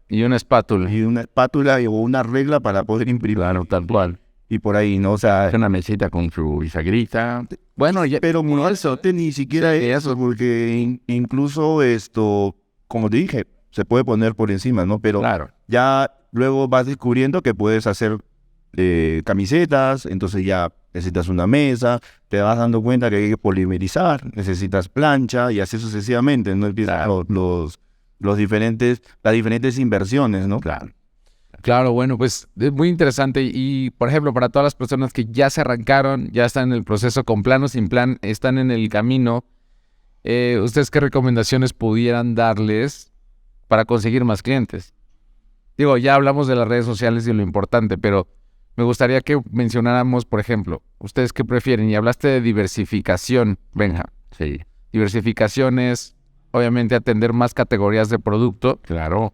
y una espátula. Y una espátula o una regla para poder imprimir. Claro, tal cual. Y por ahí, ¿no? O sea, una mesita con su bisagrita. Bueno, pero no eso, ni siquiera eso, porque incluso esto, como te dije, se puede poner por encima, ¿no? Pero claro, ya luego vas descubriendo que puedes hacer camisetas, entonces ya necesitas una mesa, te vas dando cuenta que hay que polimerizar, necesitas plancha y así sucesivamente, ¿no? Empiezan las diferentes inversiones, ¿no? Claro, bueno, pues es muy interesante y, por ejemplo, para todas las personas que ya se arrancaron, ya están en el proceso con plan o sin plan, están en el camino, ¿ustedes qué recomendaciones pudieran darles para conseguir más clientes? Digo, ya hablamos de las redes sociales y lo importante, pero me gustaría que mencionáramos, por ejemplo, ¿ustedes qué prefieren? Y hablaste de diversificación, Benja. Sí. Diversificación es, obviamente, atender más categorías de producto. Claro.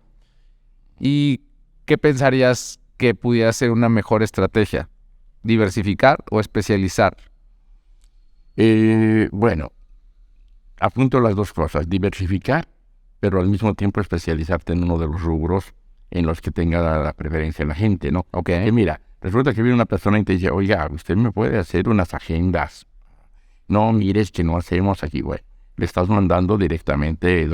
¿Y qué pensarías que pudiera ser una mejor estrategia? ¿Diversificar o especializar? Bueno, apunto las dos cosas. Diversificar, pero al mismo tiempo especializarte en uno de los rubros en los que tenga la preferencia la gente, ¿no? Mira, resulta que viene una persona y te dice, oiga, usted me puede hacer unas agendas. No, mires que no hacemos aquí, güey. le estás mandando directamente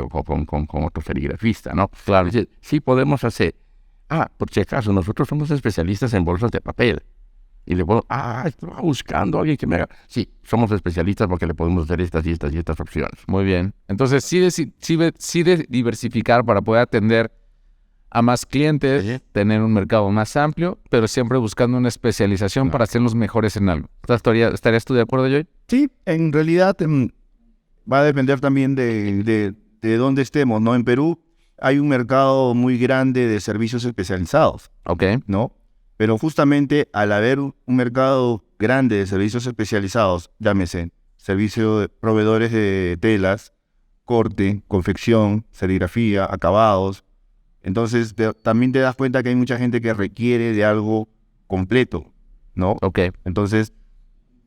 con otro serigrafista, ¿no? Claro. Dice, sí podemos hacer. Por si acaso, nosotros somos especialistas en bolsas de papel. Y le puedo, estaba buscando a alguien que me haga. Sí, somos especialistas porque le podemos hacer estas y estas y estas opciones. Muy bien. Entonces, sí de diversificar para poder atender a más clientes, Sí. tener un mercado más amplio, pero siempre buscando una especialización para ser los mejores en algo. ¿Estarías tú de acuerdo, Joy? Sí, en realidad va a depender también de dónde estemos, ¿no? En Perú hay un mercado muy grande de servicios especializados, Ok. ¿no? Pero justamente al haber un mercado grande de servicios especializados, llámese servicio de proveedores de telas, corte, confección, serigrafía, acabados, entonces también te das cuenta que hay mucha gente que requiere de algo completo, ¿no? Ok. Entonces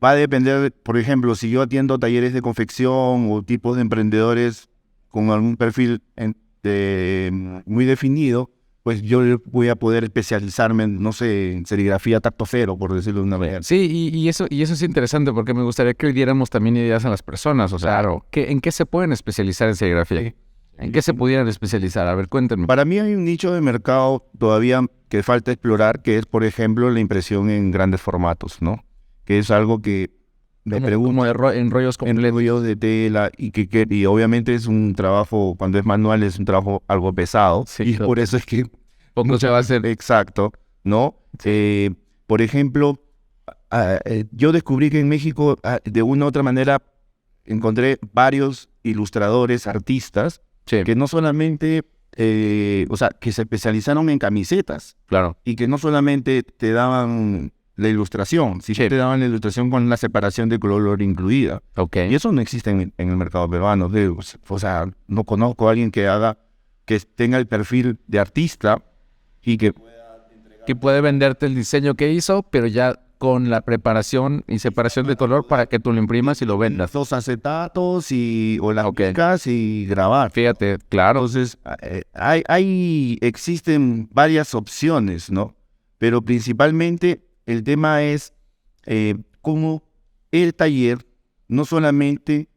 va a depender, por ejemplo, si yo atiendo talleres de confección o tipos de emprendedores con algún perfil muy definido, pues yo voy a poder especializarme en, no sé, en serigrafía tacto cero, por decirlo de una manera. Sí, y eso es interesante porque me gustaría que hoy diéramos también ideas a las personas. O sea, Claro. ¿en qué se pueden especializar en serigrafía? Sí. ¿En qué se pudieran especializar? A ver, cuéntenme. Para mí hay un nicho de mercado todavía que falta explorar, que es, por ejemplo, la impresión en grandes formatos, ¿no? Que es algo que me pregunto. Como en rollos En completos. rollos de tela y obviamente es un trabajo, cuando es manual es un trabajo algo pesado, Sí, y claro. por eso es que Poco se va a hacer. exacto, ¿no? Por ejemplo, yo descubrí que en México, de una u otra manera, encontré varios ilustradores, artistas, Sí, que no solamente, o sea, que se especializaron en camisetas, claro. y que no solamente te daban la ilustración, sino Sí. te daban la ilustración con la separación de color incluida. Ok. Y eso no existe en el mercado peruano. O sea, no conozco a alguien que tenga el perfil de artista y que Que puede venderte el diseño que hizo, pero ya con la preparación y separación de color para que tú lo imprimas y lo vendas. los acetatos o las Ok. picas y grabar. Fíjate, claro. Entonces, existen varias opciones, ¿no? Pero principalmente el tema es cómo el taller no solamente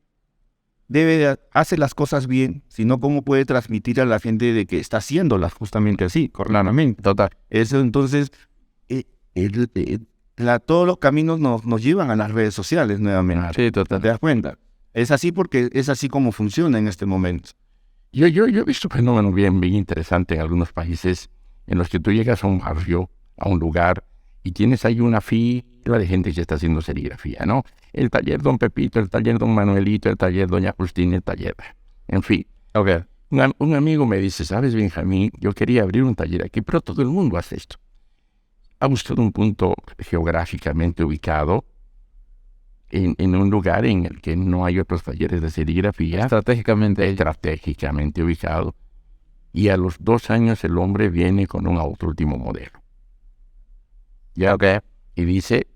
hace las cosas bien, sino cómo puede transmitir a la gente de que está haciéndolas justamente así, claramente. Total. Eso entonces, todos los caminos nos llevan a las redes sociales nuevamente. Sí, ¿Te total. das cuenta? Es así porque es así como funciona en este momento. Yo he visto fenómenos bien interesantes en algunos países en los que tú llegas a un barrio, a un lugar, y tienes ahí una fila de gente que está haciendo serigrafía, ¿no? El taller Don Pepito, el taller Don Manuelito, el taller Doña Justina, el taller... En fin. Ok. Un amigo me dice, ¿sabes, Benjamín? Yo quería abrir un taller aquí, pero todo el mundo hace esto. Ha buscado un punto geográficamente ubicado en un lugar en el que no hay otros talleres de serigrafía. Estratégicamente ubicado. Y a los 2 años el hombre viene con un auto último modelo. ¿Ya? Ok. Y dice,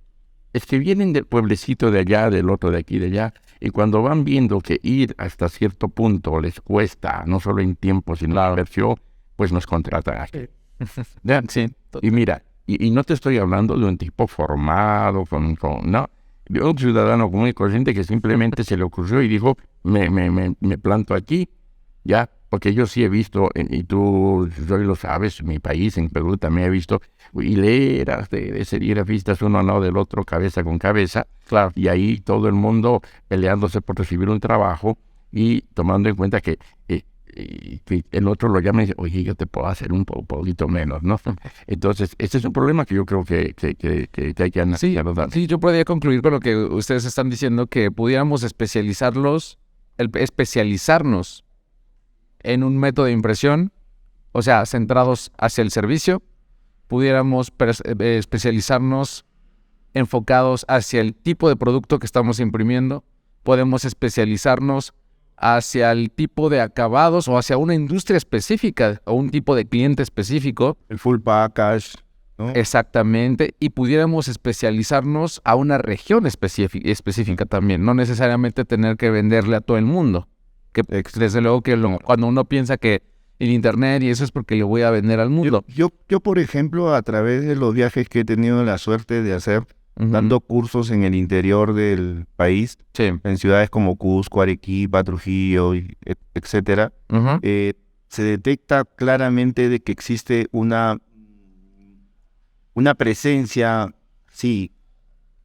es que vienen del pueblecito de allá, del otro de aquí, de allá, y cuando van viendo que ir hasta cierto punto les cuesta, no solo en tiempo, sino en inversión, pues nos contratan aquí. ¿Ya? Sí. Y mira, y no te estoy hablando de un tipo formado, no, de un ciudadano común y corriente que simplemente se le ocurrió y dijo, me planto aquí, ya, porque yo sí he visto, y tú lo sabes, en mi país, en Perú, también he visto hileras de serigrafistas, uno al lado del otro, cabeza con cabeza, Claro. y ahí todo el mundo peleándose por recibir un trabajo y tomando en cuenta que el otro lo llama y dice, oye, yo te puedo hacer un poquito menos, ¿no? Entonces, este es un problema que yo creo que hay que analizar. Sí, yo podría concluir con lo que ustedes están diciendo, que pudiéramos especializarnos en un método de impresión, o sea, centrados hacia el servicio, pudiéramos especializarnos enfocados hacia el tipo de producto que estamos imprimiendo, podemos especializarnos hacia el tipo de acabados o hacia una industria específica o un tipo de cliente específico. El full package, ¿no? Exactamente, y pudiéramos especializarnos a una región específica también, no necesariamente tener que venderle a todo el mundo. Que desde luego que cuando uno piensa que el internet y eso es porque le voy a vender al mundo. Yo, por ejemplo, a través de los viajes que he tenido la suerte de hacer, dando cursos en el interior del país, Sí. en ciudades como Cusco, Arequipa, Trujillo, etcétera, Ujú. se detecta claramente de que existe una presencia, sí,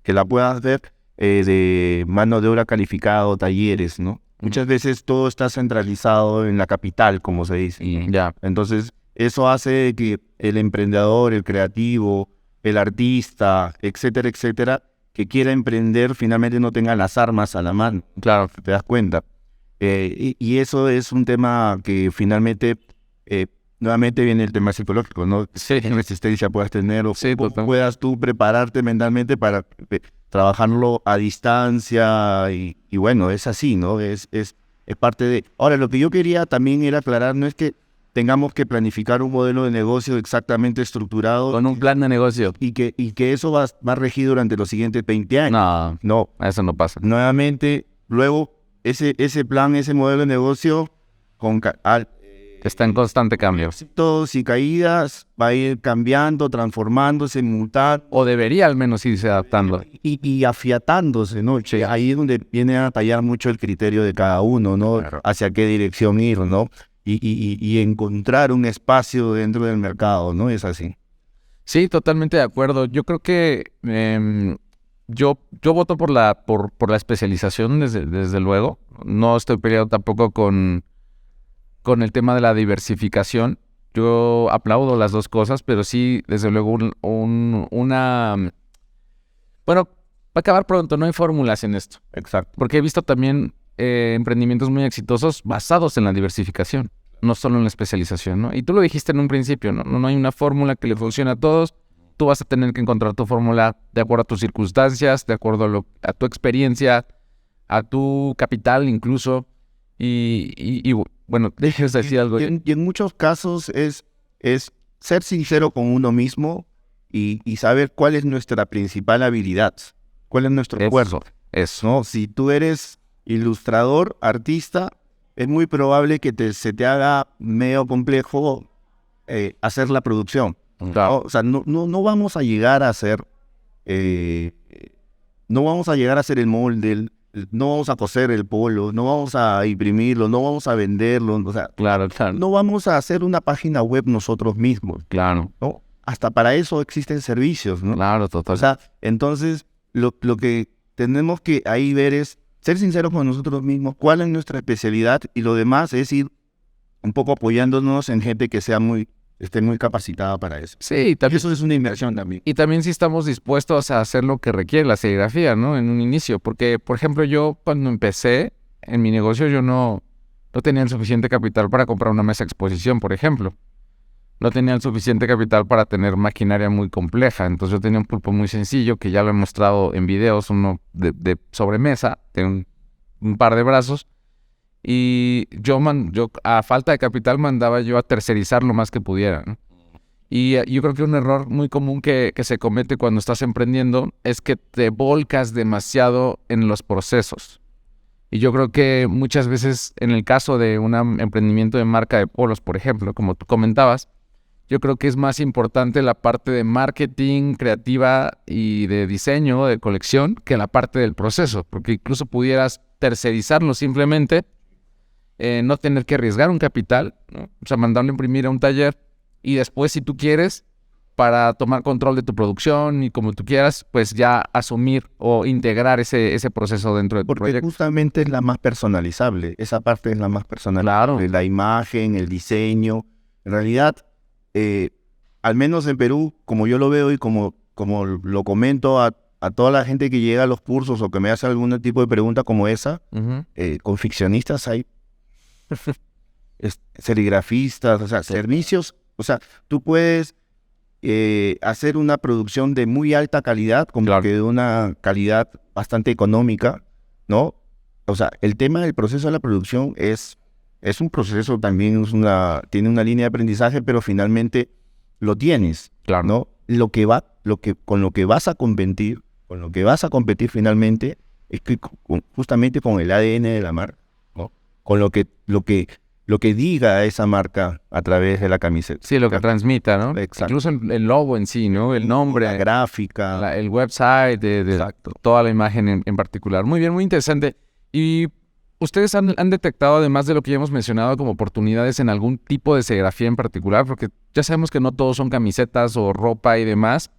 que la puedas ver, de mano de obra calificada o talleres, ¿no? Muchas veces todo está centralizado en la capital, como se dice. Ya. Entonces, eso hace que el emprendedor, el creativo, el artista, etcétera, etcétera, que quiera emprender, finalmente no tenga las armas a la mano. Claro. ¿Te das cuenta? Y eso es un tema que finalmente, nuevamente viene el tema psicológico, ¿no? Sí. ¿Qué resistencia puedas tener o Sí, total. puedas tú prepararte mentalmente para trabajarlo a distancia y bueno, es así, ¿no? Es parte de... Ahora, lo que yo quería también era aclarar, no es que tengamos que planificar un modelo de negocio exactamente estruturado Con un plan de negocio. y que eso va a regir durante los siguientes 20 años. No, No, eso no pasa. nuevamente, luego ese plan, ese modelo de negocio Está en constante cambio. éxitos y caídas va a ir cambiando, transformándose, mutando O debería al menos irse adaptando. y afiatándose, ¿no? Sí. Ahí es donde viene a tallar mucho el criterio de cada uno, ¿no? Claro. Hacia qué dirección ir, ¿no? Y encontrar un espacio dentro del mercado, ¿no? Es así. Sí, totalmente de acuerdo. Yo creo que yo voto por la especialización desde luego. No estoy peleado tampoco con el tema de la diversificación. Yo aplaudo las dos cosas, pero sí, desde luego, una... Bueno, va a acabar pronto, no hay fórmulas en esto. Exacto. Porque he visto también emprendimientos muy exitosos basados en la diversificación, no solo en la especialización, ¿no? Y tú lo dijiste en un principio, ¿no? No hay una fórmula que le funcione a todos. Tú vas a tener que encontrar tu fórmula de acuerdo a tus circunstancias, de acuerdo a tu experiencia, a tu capital incluso. Y bueno, déjame decir algo. Y en muchos casos es ser sincero con uno mismo y saber cuál es nuestra principal habilidad, cuál es nuestro esfuerzo. Eso. ¿No? Si tú eres ilustrador, artista, es muy probable que se te haga medio complejo hacer la producción. Claro. ¿No? O sea, no vamos a llegar a hacer no vamos a llegar a hacer el molde, no vamos a coser el polo, no vamos a imprimirlo, no vamos a venderlo, o sea, Claro. no vamos a hacer una página web nosotros mismos, Claro. ¿no? Hasta para eso existen servicios, ¿no? Claro, total. O sea, entonces, lo que tenemos que ahí ver es ser sinceros con nosotros mismos, cuál es nuestra especialidad, y lo demás es ir un poco apoyándonos en gente que esté muy capacitada para eso. Sí, Y también. eso es una inversión también. Y también si estamos dispuestos a hacer lo que requiere la serigrafía, ¿no? En un inicio. Porque, por ejemplo, yo cuando empecé en mi negocio, yo no tenía el suficiente capital para comprar una mesa de exposición, por ejemplo. No tenía el suficiente capital para tener maquinaria muy compleja. Entonces yo tenía un pulpo muy sencillo, que ya lo he mostrado en videos, uno de sobremesa, de un par de brazos. Y yo a falta de capital mandaba yo a tercerizar lo más que pudiera, ¿no? Y yo creo que un error muy común que se comete cuando estás emprendiendo es que te volcas demasiado en los procesos. Y yo creo que muchas veces, en el caso de un emprendimiento de marca de polos, por ejemplo, como tú comentabas, yo creo que es más importante la parte de marketing, creativa y de diseño, de colección, que la parte del proceso. Porque incluso pudieras tercerizarlo simplemente, no tener que arriesgar un capital, ¿no? O sea, mandarlo a imprimir a un taller y después, si tú quieres, para tomar control de tu producción y como tú quieras, pues ya asumir o integrar ese proceso dentro de tu Porque proyecto. justamente es la más personalizable, esa parte es la más personalizable, Claro. la imagen, el diseño. En realidad, al menos en Perú, como yo lo veo y como lo comento a toda la gente que llega a los cursos o que me hace algún tipo de pregunta como esa, Ujú. con ficcionistas hay serigrafistas, o sea, servicios, o sea, tú puedes hacer una producción de muy alta calidad, como Claro. que de una calidad bastante económica, ¿no? O sea, el tema del proceso de la producción es un proceso también, tiene una línea de aprendizaje, pero finalmente lo tienes, Claro. ¿no? Con lo que vas a competir finalmente es que justamente con el ADN de la marca, ¿no? Con lo lo que diga esa marca a través de la camiseta. Sí, lo que transmita, ¿no? Exacto. Incluso el logo en sí, ¿no? El nombre, la gráfica. el website, de Exacto. toda la imagen en particular. Muy bien, muy interesante. Y ustedes han detectado, además de lo que ya hemos mencionado, como oportunidades en algún tipo de serigrafía en particular, porque ya sabemos que no todos son camisetas o ropa y demás.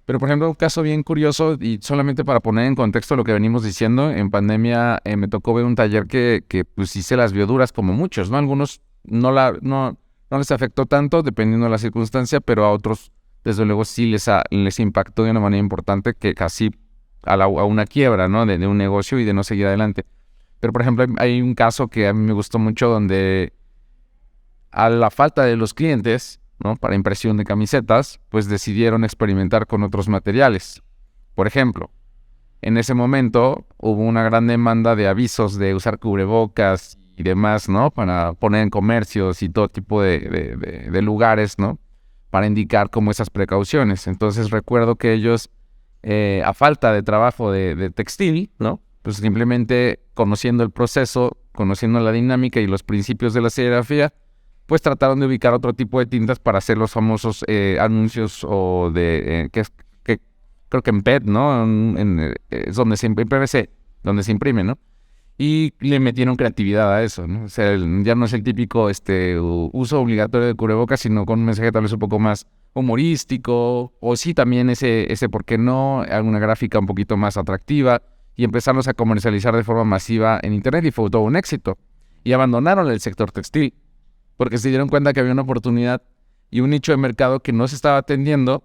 Pero, por ejemplo, un caso bien curioso, y solamente para poner en contexto lo que venimos diciendo, en pandemia me tocó ver un taller que pues sí se las vio duras como muchos, ¿no? Algunos no les afectó tanto, dependiendo de la circunstancia, pero a otros, desde luego, sí les impactó de una manera importante, que casi a una quiebra, ¿no? De un negocio y de no seguir adelante. Pero, por ejemplo, hay un caso que a mí me gustó mucho donde a la falta de los clientes, ¿no? Para impresión de camisetas, pues decidieron experimentar con otros materiales. Por ejemplo, en ese momento hubo una gran demanda de avisos de usar cubrebocas y demás, ¿no? Para poner en comercios y todo tipo de lugares, ¿no? Para indicar como esas precauciones. Entonces recuerdo que ellos, a falta de trabajo de textil, ¿no? Pues simplemente conociendo el proceso, conociendo la dinámica y los principios de la serigrafía, pues trataron de ubicar otro tipo de tintas para hacer los famosos anuncios o que creo que en PET, ¿no? Es donde en PVC, donde se imprime, ¿no? Y le metieron creatividad a eso, ¿no? O sea, ya no es el típico uso obligatorio de cubrebocas, sino con un mensaje tal vez un poco más humorístico, o sí también ese ¿por qué no? Alguna gráfica un poquito más atractiva, y empezarlos a comercializar de forma masiva en internet, y fue todo un éxito. Y abandonaron el sector textil, porque se dieron cuenta que había una oportunidad y un nicho de mercado que no se estaba atendiendo,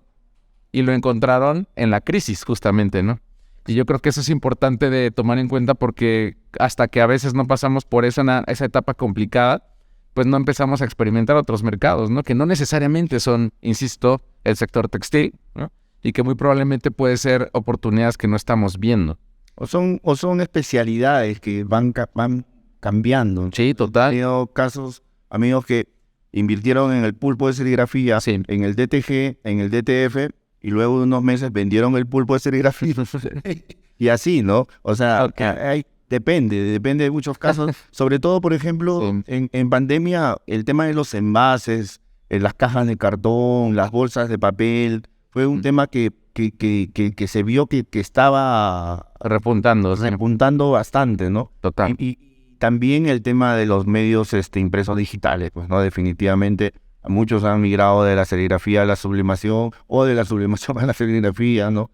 y lo encontraron en la crisis justamente, ¿no? Y yo creo que eso es importante de tomar en cuenta, porque hasta que a veces no pasamos por esa etapa complicada, pues no empezamos a experimentar otros mercados, ¿no? Que no necesariamente son, insisto, el sector textil, ¿no? Y que muy probablemente puede ser oportunidades que no estamos viendo. O son especialidades que van cambiando. Sí, total. He tenido casos, amigos que invirtieron en el pulpo de serigrafía, sí, en el DTG, en el DTF, y luego de unos meses vendieron el pulpo de serigrafía. Y así, ¿no? O sea, okay. Depende de muchos casos. Sobre todo, por ejemplo, en pandemia, el tema de los envases, las cajas de cartón, las bolsas de papel, fue un tema que se vio que estaba repuntando bastante, ¿no? Total. Y también el tema de los medios impresos digitales, pues, ¿no? Definitivamente muchos han migrado de la serigrafía a la sublimación, o de la sublimación a la serigrafía, ¿no?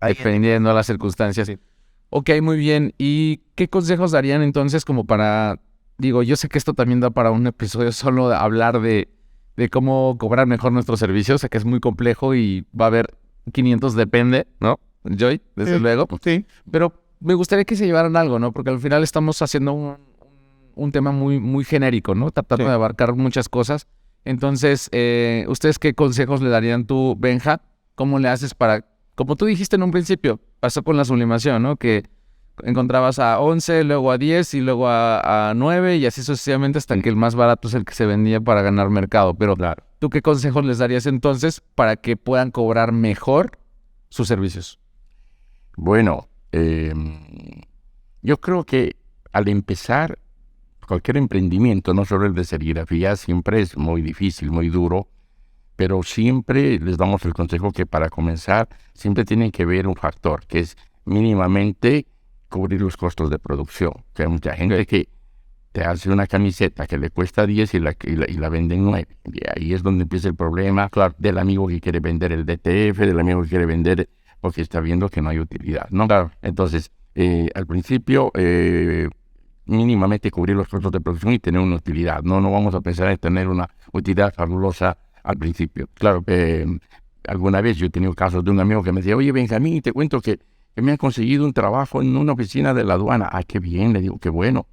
Dependiendo de las circunstancias. Sí. Ok, muy bien. ¿Y qué consejos darían entonces como para... Digo, yo sé que esto también da para un episodio solo de hablar de cómo cobrar mejor nuestros servicios, o sea que es muy complejo y va a haber 500 depende, ¿no? Joy, desde luego. Sí. Pero me gustaría que se llevaran algo, ¿no? Porque al final estamos haciendo un tema muy, muy genérico, ¿no? Tratando de abarcar muchas cosas. Entonces, ¿ustedes qué consejos le darían tú, Benja? ¿Cómo le haces para... Como tú dijiste en un principio, pasó con la sublimación, ¿no? Que encontrabas a 11, luego a 10 y luego a 9 y así sucesivamente hasta que el más barato es el que se vendía para ganar mercado. Pero claro, ¿tú qué consejos les darías entonces para que puedan cobrar mejor sus servicios? Bueno, yo creo que al empezar cualquier emprendimiento, no solo el de serigrafía, siempre es muy difícil, muy duro, pero siempre les damos el consejo que para comenzar siempre tienen que ver un factor, que es mínimamente cubrir los costos de producción. Que hay mucha gente que te hace una camiseta que le cuesta 10 y la venden 9. Y ahí es donde empieza el problema, claro, del amigo que quiere vender el DTF, del amigo que quiere vender porque está viendo que no hay utilidad, ¿no? Claro. Entonces, al principio, mínimamente cubrir los costos de producción y tener una utilidad. No vamos a pensar en tener una utilidad fabulosa al principio. Claro, alguna vez yo he tenido casos de un amigo que me decía, oye, Benjamín, te cuento que me han conseguido un trabajo en una oficina de la aduana. Ah, qué bien, le digo, qué bueno.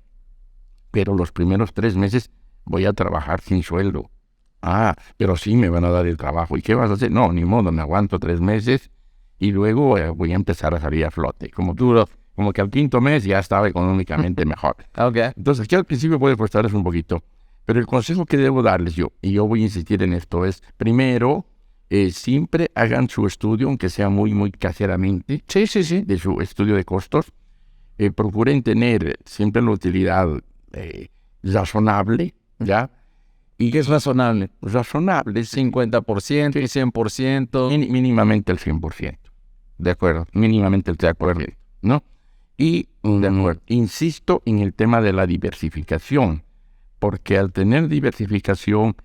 Pero los primeros 3 meses voy a trabajar sin sueldo. Ah, pero sí me van a dar el trabajo. ¿Y qué vas a hacer? No, ni modo, me aguanto 3 meses y luego voy a empezar a salir a flote. Como que al 5.º mes ya estaba económicamente mejor. Okay. Entonces, que al principio puede costarles un poquito. Pero el consejo que debo darles yo, y yo voy a insistir en esto, es, primero, siempre hagan su estudio, aunque sea muy, muy caseramente, de su estudio de costos. Procuren tener siempre la utilidad razonable, ¿ya? Y ¿Qué es razonable? razonable, sí. 50%, 100%. Mínimamente el 100%. De acuerdo, mínimamente el de acuerdo, ¿no? Y insisto en el tema de la diversificación, porque al tener diversificación,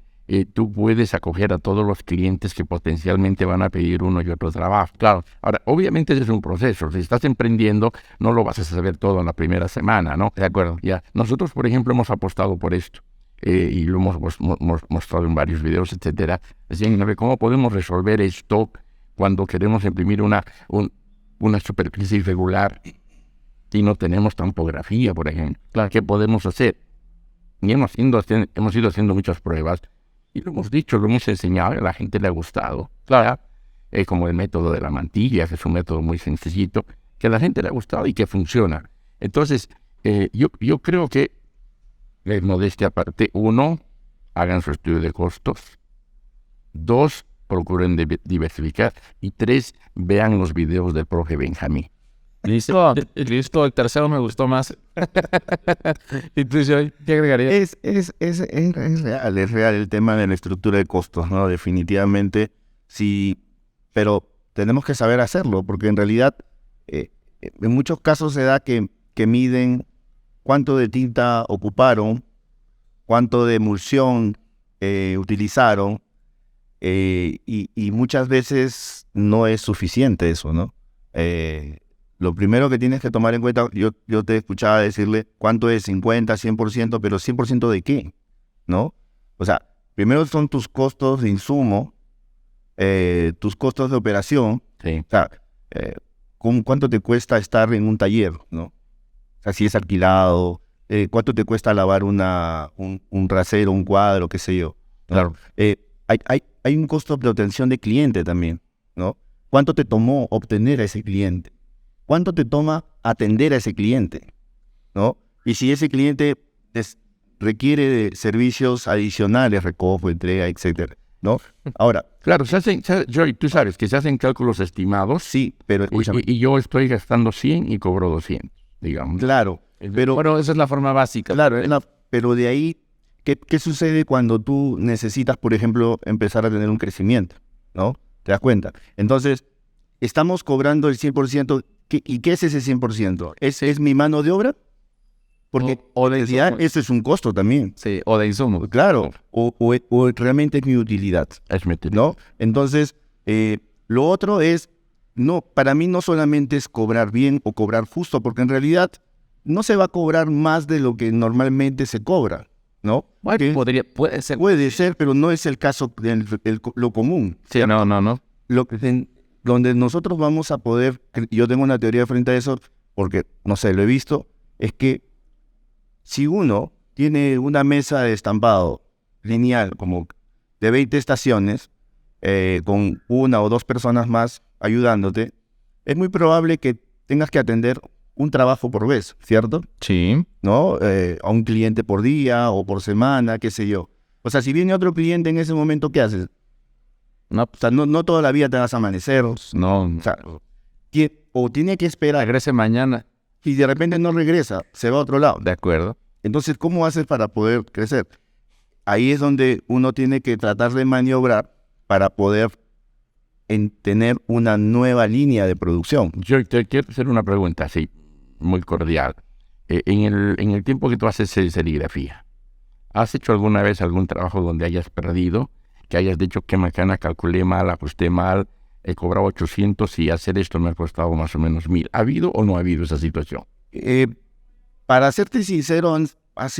tú puedes acoger a todos los clientes que potencialmente van a pedir uno y otro trabajo. Claro, ahora, obviamente ese es un proceso. Si estás emprendiendo, no lo vas a saber todo en la primera semana, ¿no? De acuerdo, ya. Nosotros, por ejemplo, hemos apostado por esto. Y lo hemos mostrado en varios videos, etcétera. Decían, ¿cómo podemos resolver esto cuando queremos imprimir una superficie irregular y no tenemos topografía, por ejemplo? Claro, ¿qué podemos hacer? Y hemos ido haciendo muchas pruebas y lo hemos dicho, lo hemos enseñado y a la gente le ha gustado. Claro, como el método de la mantilla, que es un método muy sencillito, que a la gente le ha gustado y que funciona. Entonces, yo creo que, modestia aparte, 1, hagan su estudio de costos. 2, procuren diversificar. Y 3, vean los videos del profe Benjamín. Listo, el tercero me gustó más. ¿Y tú, Joy, qué agregarías? Es real el tema de la estructura de costos, ¿no? Definitivamente, sí, pero tenemos que saber hacerlo, porque en realidad, en muchos casos se da que miden cuánto de tinta ocuparon, cuánto de emulsión utilizaron, y muchas veces no es suficiente eso, ¿no? Lo primero que tienes que tomar en cuenta, yo te escuchaba decirle cuánto es 50, 100%, pero 100% de qué, ¿no? O sea, primero son tus costos de insumo, tus costos de operación, Sí. o sea, cuánto te cuesta estar en un taller, ¿no? O sea, si es alquilado, cuánto te cuesta lavar un rasero, un cuadro, qué sé yo, ¿no? Claro. Hay un costo de obtención de cliente también, ¿no? ¿Cuánto te tomó obtener a ese cliente? ¿Cuánto te toma atender a ese cliente? ¿No? Y si ese cliente requiere de servicios adicionales, recojo, entrega, etcétera, ¿no? Ahora, Claro, Joy, tú sabes que se hacen cálculos estimados. sí, pero escúchame. Y yo estoy gastando 100 y cobro 200, digamos. Claro, pero Bueno, esa es la forma básica. claro, pero de ahí, ¿qué sucede cuando tú necesitas, por ejemplo, empezar a tener un crecimiento? ¿No? ¿Te das cuenta? Entonces, estamos cobrando el 100%. ¿Y qué es ese 100%? ¿Es mi mano de obra? Porque O de insumos. eso es un costo también. Sí, o de insumos. Claro, o realmente es mi utilidad, Es meter. ¿no? Entonces, lo otro es, no, para mí no solamente es cobrar bien o cobrar justo, porque en realidad no se va a cobrar más de lo que normalmente se cobra, ¿no? Bueno, Que puede ser. puede ser, pero no es el caso de lo común. Sí, no. Donde nosotros vamos a poder, yo tengo una teoría frente a eso, porque, no sé, lo he visto, es que si uno tiene una mesa de estampado lineal, como de 20 estaciones, con 1 o 2 personas más ayudándote, es muy probable que tengas que atender un trabajo por vez, ¿cierto? Sí. ¿No? A un cliente por día o por semana, qué sé yo. O sea, si viene otro cliente en ese momento, ¿qué haces? No, O sea, no toda la vida te vas a amanecer. O no. sea, o tiene que esperar Regrese mañana. y de repente no regresa, se va a otro lado. De acuerdo. Entonces, ¿cómo haces para poder crecer? Ahí es donde uno tiene que tratar de maniobrar para poder tener una nueva línea de producción. Yo te quiero hacer una pregunta así, muy cordial. En el tiempo que tú haces serigrafía, ¿has hecho alguna vez algún trabajo donde hayas perdido? Que hayas dicho que macana, calculé mal, ajusté mal, he cobrado 800 y hacer esto me ha costado más o menos 1000. ¿Ha habido o no ha habido esa situación? Para serte sincero, han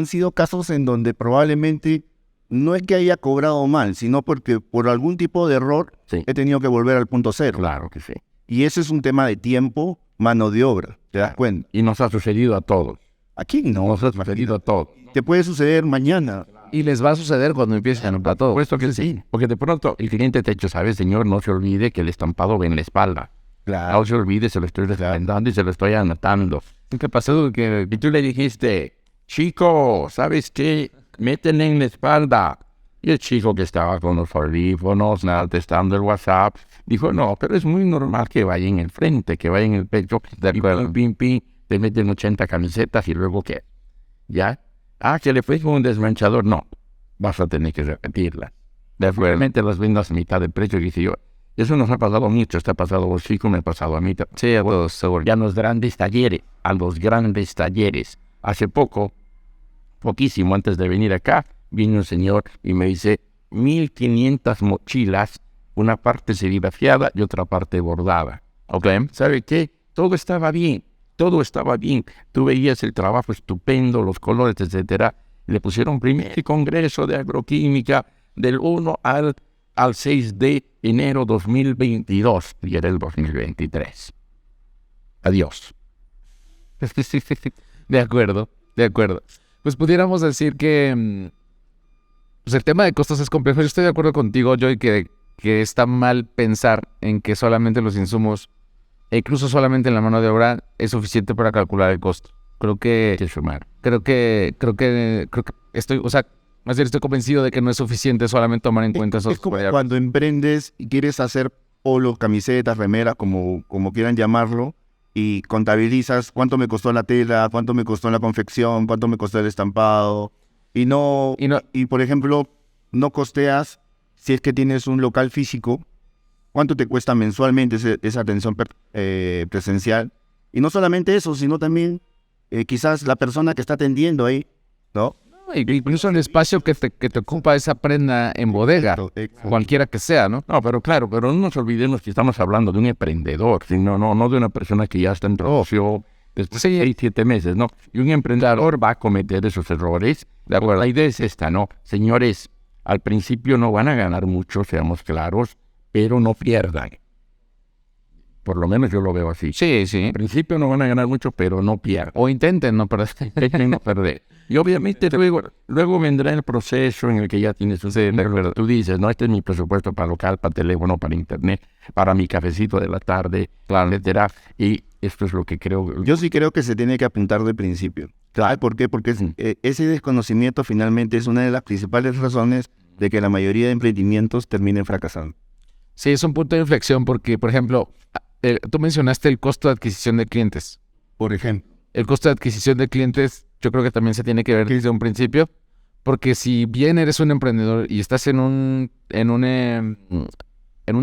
sido casos en donde probablemente no es que haya cobrado mal, sino porque por algún tipo de error Sí. he tenido que volver al punto cero. Claro que sí. Y eso es un tema de tiempo, mano de obra, ¿te das cuenta? Y nos ha sucedido a todos. Aquí no. Nos ha sucedido a todos. Te puede suceder mañana. Y les va a suceder cuando empiecen a todo. Puesto que sí. Porque de pronto el cliente te ha dicho, ¿sabes, señor? No se olvide que el estampado ve en la espalda. No se olvide, se lo estoy recomendando y se lo estoy anotando. ¿Qué pasó? Y tú le dijiste, chico, ¿sabes qué? Métele en la espalda. Y el chico que estaba con los audífonos, testando el WhatsApp, dijo, no, pero es muy normal que vaya en el frente, que vaya en el pecho, pim, te meten 80 camisetas y luego ¿qué? ¿Ya? Que le fue con un desmanchador. No, vas a tener que repetirla. Realmente las vendas a mitad de precio, dice yo. Eso nos ha pasado mucho, te ha pasado a vos, chicos, me ha pasado a mí. Sí, a todos, seguro. Ya a los grandes talleres, Hace poquísimo antes de venir acá, vino un señor y me dice, 1.500 mochilas, una parte serigrafiada y otra parte bordada. Ok. ¿Sabe qué? Todo estaba bien. Tú veías el trabajo estupendo, los colores, etcétera. Le pusieron primer congreso de agroquímica del 1 al 6 de enero 2022 y era el 2023. Adiós. De acuerdo. Pues pudiéramos decir que pues el tema de costos es complejo. Yo estoy de acuerdo contigo, Joy, que está mal pensar en que solamente los insumos, e incluso solamente la mano de obra, es suficiente para calcular el costo. Creo que estoy, o sea, más bien estoy convencido de que no es suficiente solamente tomar en cuenta esos Es como variables. cuando emprendes y quieres hacer polos, camisetas, remeras, como quieran llamarlo, y contabilizas cuánto me costó la tela, cuánto me costó la confección, cuánto me costó el estampado, y por ejemplo, no costeas, si es que tienes un local físico, cuánto te cuesta mensualmente esa atención presencial. Y no solamente eso, sino también quizás la persona que está atendiendo ahí, ¿no? Incluso el espacio que te ocupa esa prenda en bodega, Exacto. cualquiera que sea, ¿no? No, pero claro, pero no nos olvidemos que estamos hablando de un emprendedor, sino no de una persona que ya está en negocio después de 6, 7 meses, ¿no? Y un emprendedor va a cometer esos errores. De acuerdo, la idea es esta, ¿no? Señores, al principio no van a ganar mucho, seamos claros, pero no pierdan. Por lo menos yo lo veo así. Sí. Al principio no van a ganar mucho, pero no pierdan. O intenten no perder. Intenten no perder. Y obviamente luego vendrá el proceso en el que ya tienes un... Tú dices, no, este es mi presupuesto para local, para teléfono, para internet, para mi cafecito de la tarde, etcétera. Y esto es lo que creo... Yo sí creo que se tiene que apuntar de principio. ¿Sabes por qué? Porque ese desconocimiento finalmente es una de las principales razones de que la mayoría de emprendimientos terminen fracasando. Sí, es un punto de inflexión porque, por ejemplo, tú mencionaste el costo de adquisición de clientes. Por ejemplo. El costo de adquisición de clientes yo creo que también se tiene que ver desde un principio, porque si bien eres un emprendedor y estás en un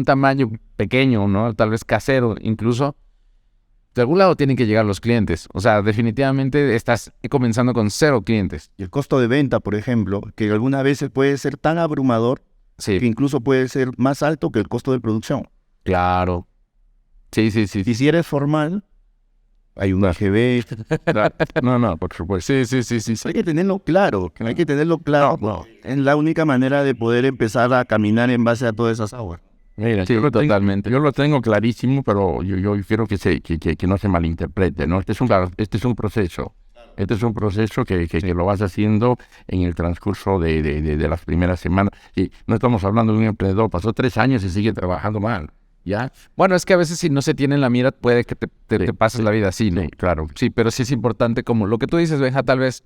tamaño pequeño, ¿no? Tal vez casero incluso, de algún lado tienen que llegar los clientes. O sea, definitivamente estás comenzando con 0 clientes. Y el costo de venta, por ejemplo, que algunas veces puede ser tan abrumador Sí, que incluso puede ser más alto que el costo de producción. claro. Sí. Y si eres formal, hay un AGB. No, por supuesto. Sí. Hay que tenerlo claro. Hay que tenerlo claro. No. Es la única manera de poder empezar a caminar en base a todas esas aguas. Mira, Sí, totalmente. Yo lo tengo clarísimo, pero yo quiero que no se malinterprete, ¿no? Este es un proceso. Este es un proceso que lo vas haciendo en el transcurso de las primeras semanas. Y no estamos hablando de un emprendedor, pasó 3 años y sigue trabajando mal, ¿ya? Bueno, es que a veces si no se tiene en la mira puede que te pases la vida así, ¿no? Sí, claro. Sí, pero sí es importante, como lo que tú dices, Benja, tal vez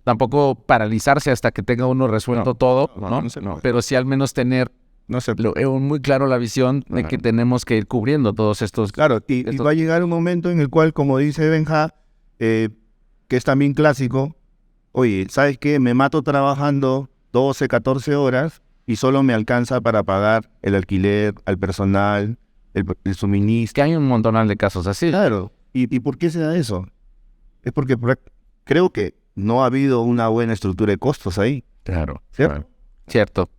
tampoco paralizarse hasta que tenga uno resuelto todo, ¿no? No. Pero sí al menos tener No sé. muy claro la visión de que tenemos que ir cubriendo todos estos... Claro, y va a llegar un momento en el cual, como dice Benja, que es también clásico, oye, ¿sabes qué? Me mato trabajando 12, 14 horas y solo me alcanza para pagar el alquiler, al personal, el suministro. Que hay un montonal de casos así. Claro. ¿Y por qué se da eso? Es porque creo que no ha habido una buena estructura de costos ahí. Claro. ¿Cierto? Claro. Cierto.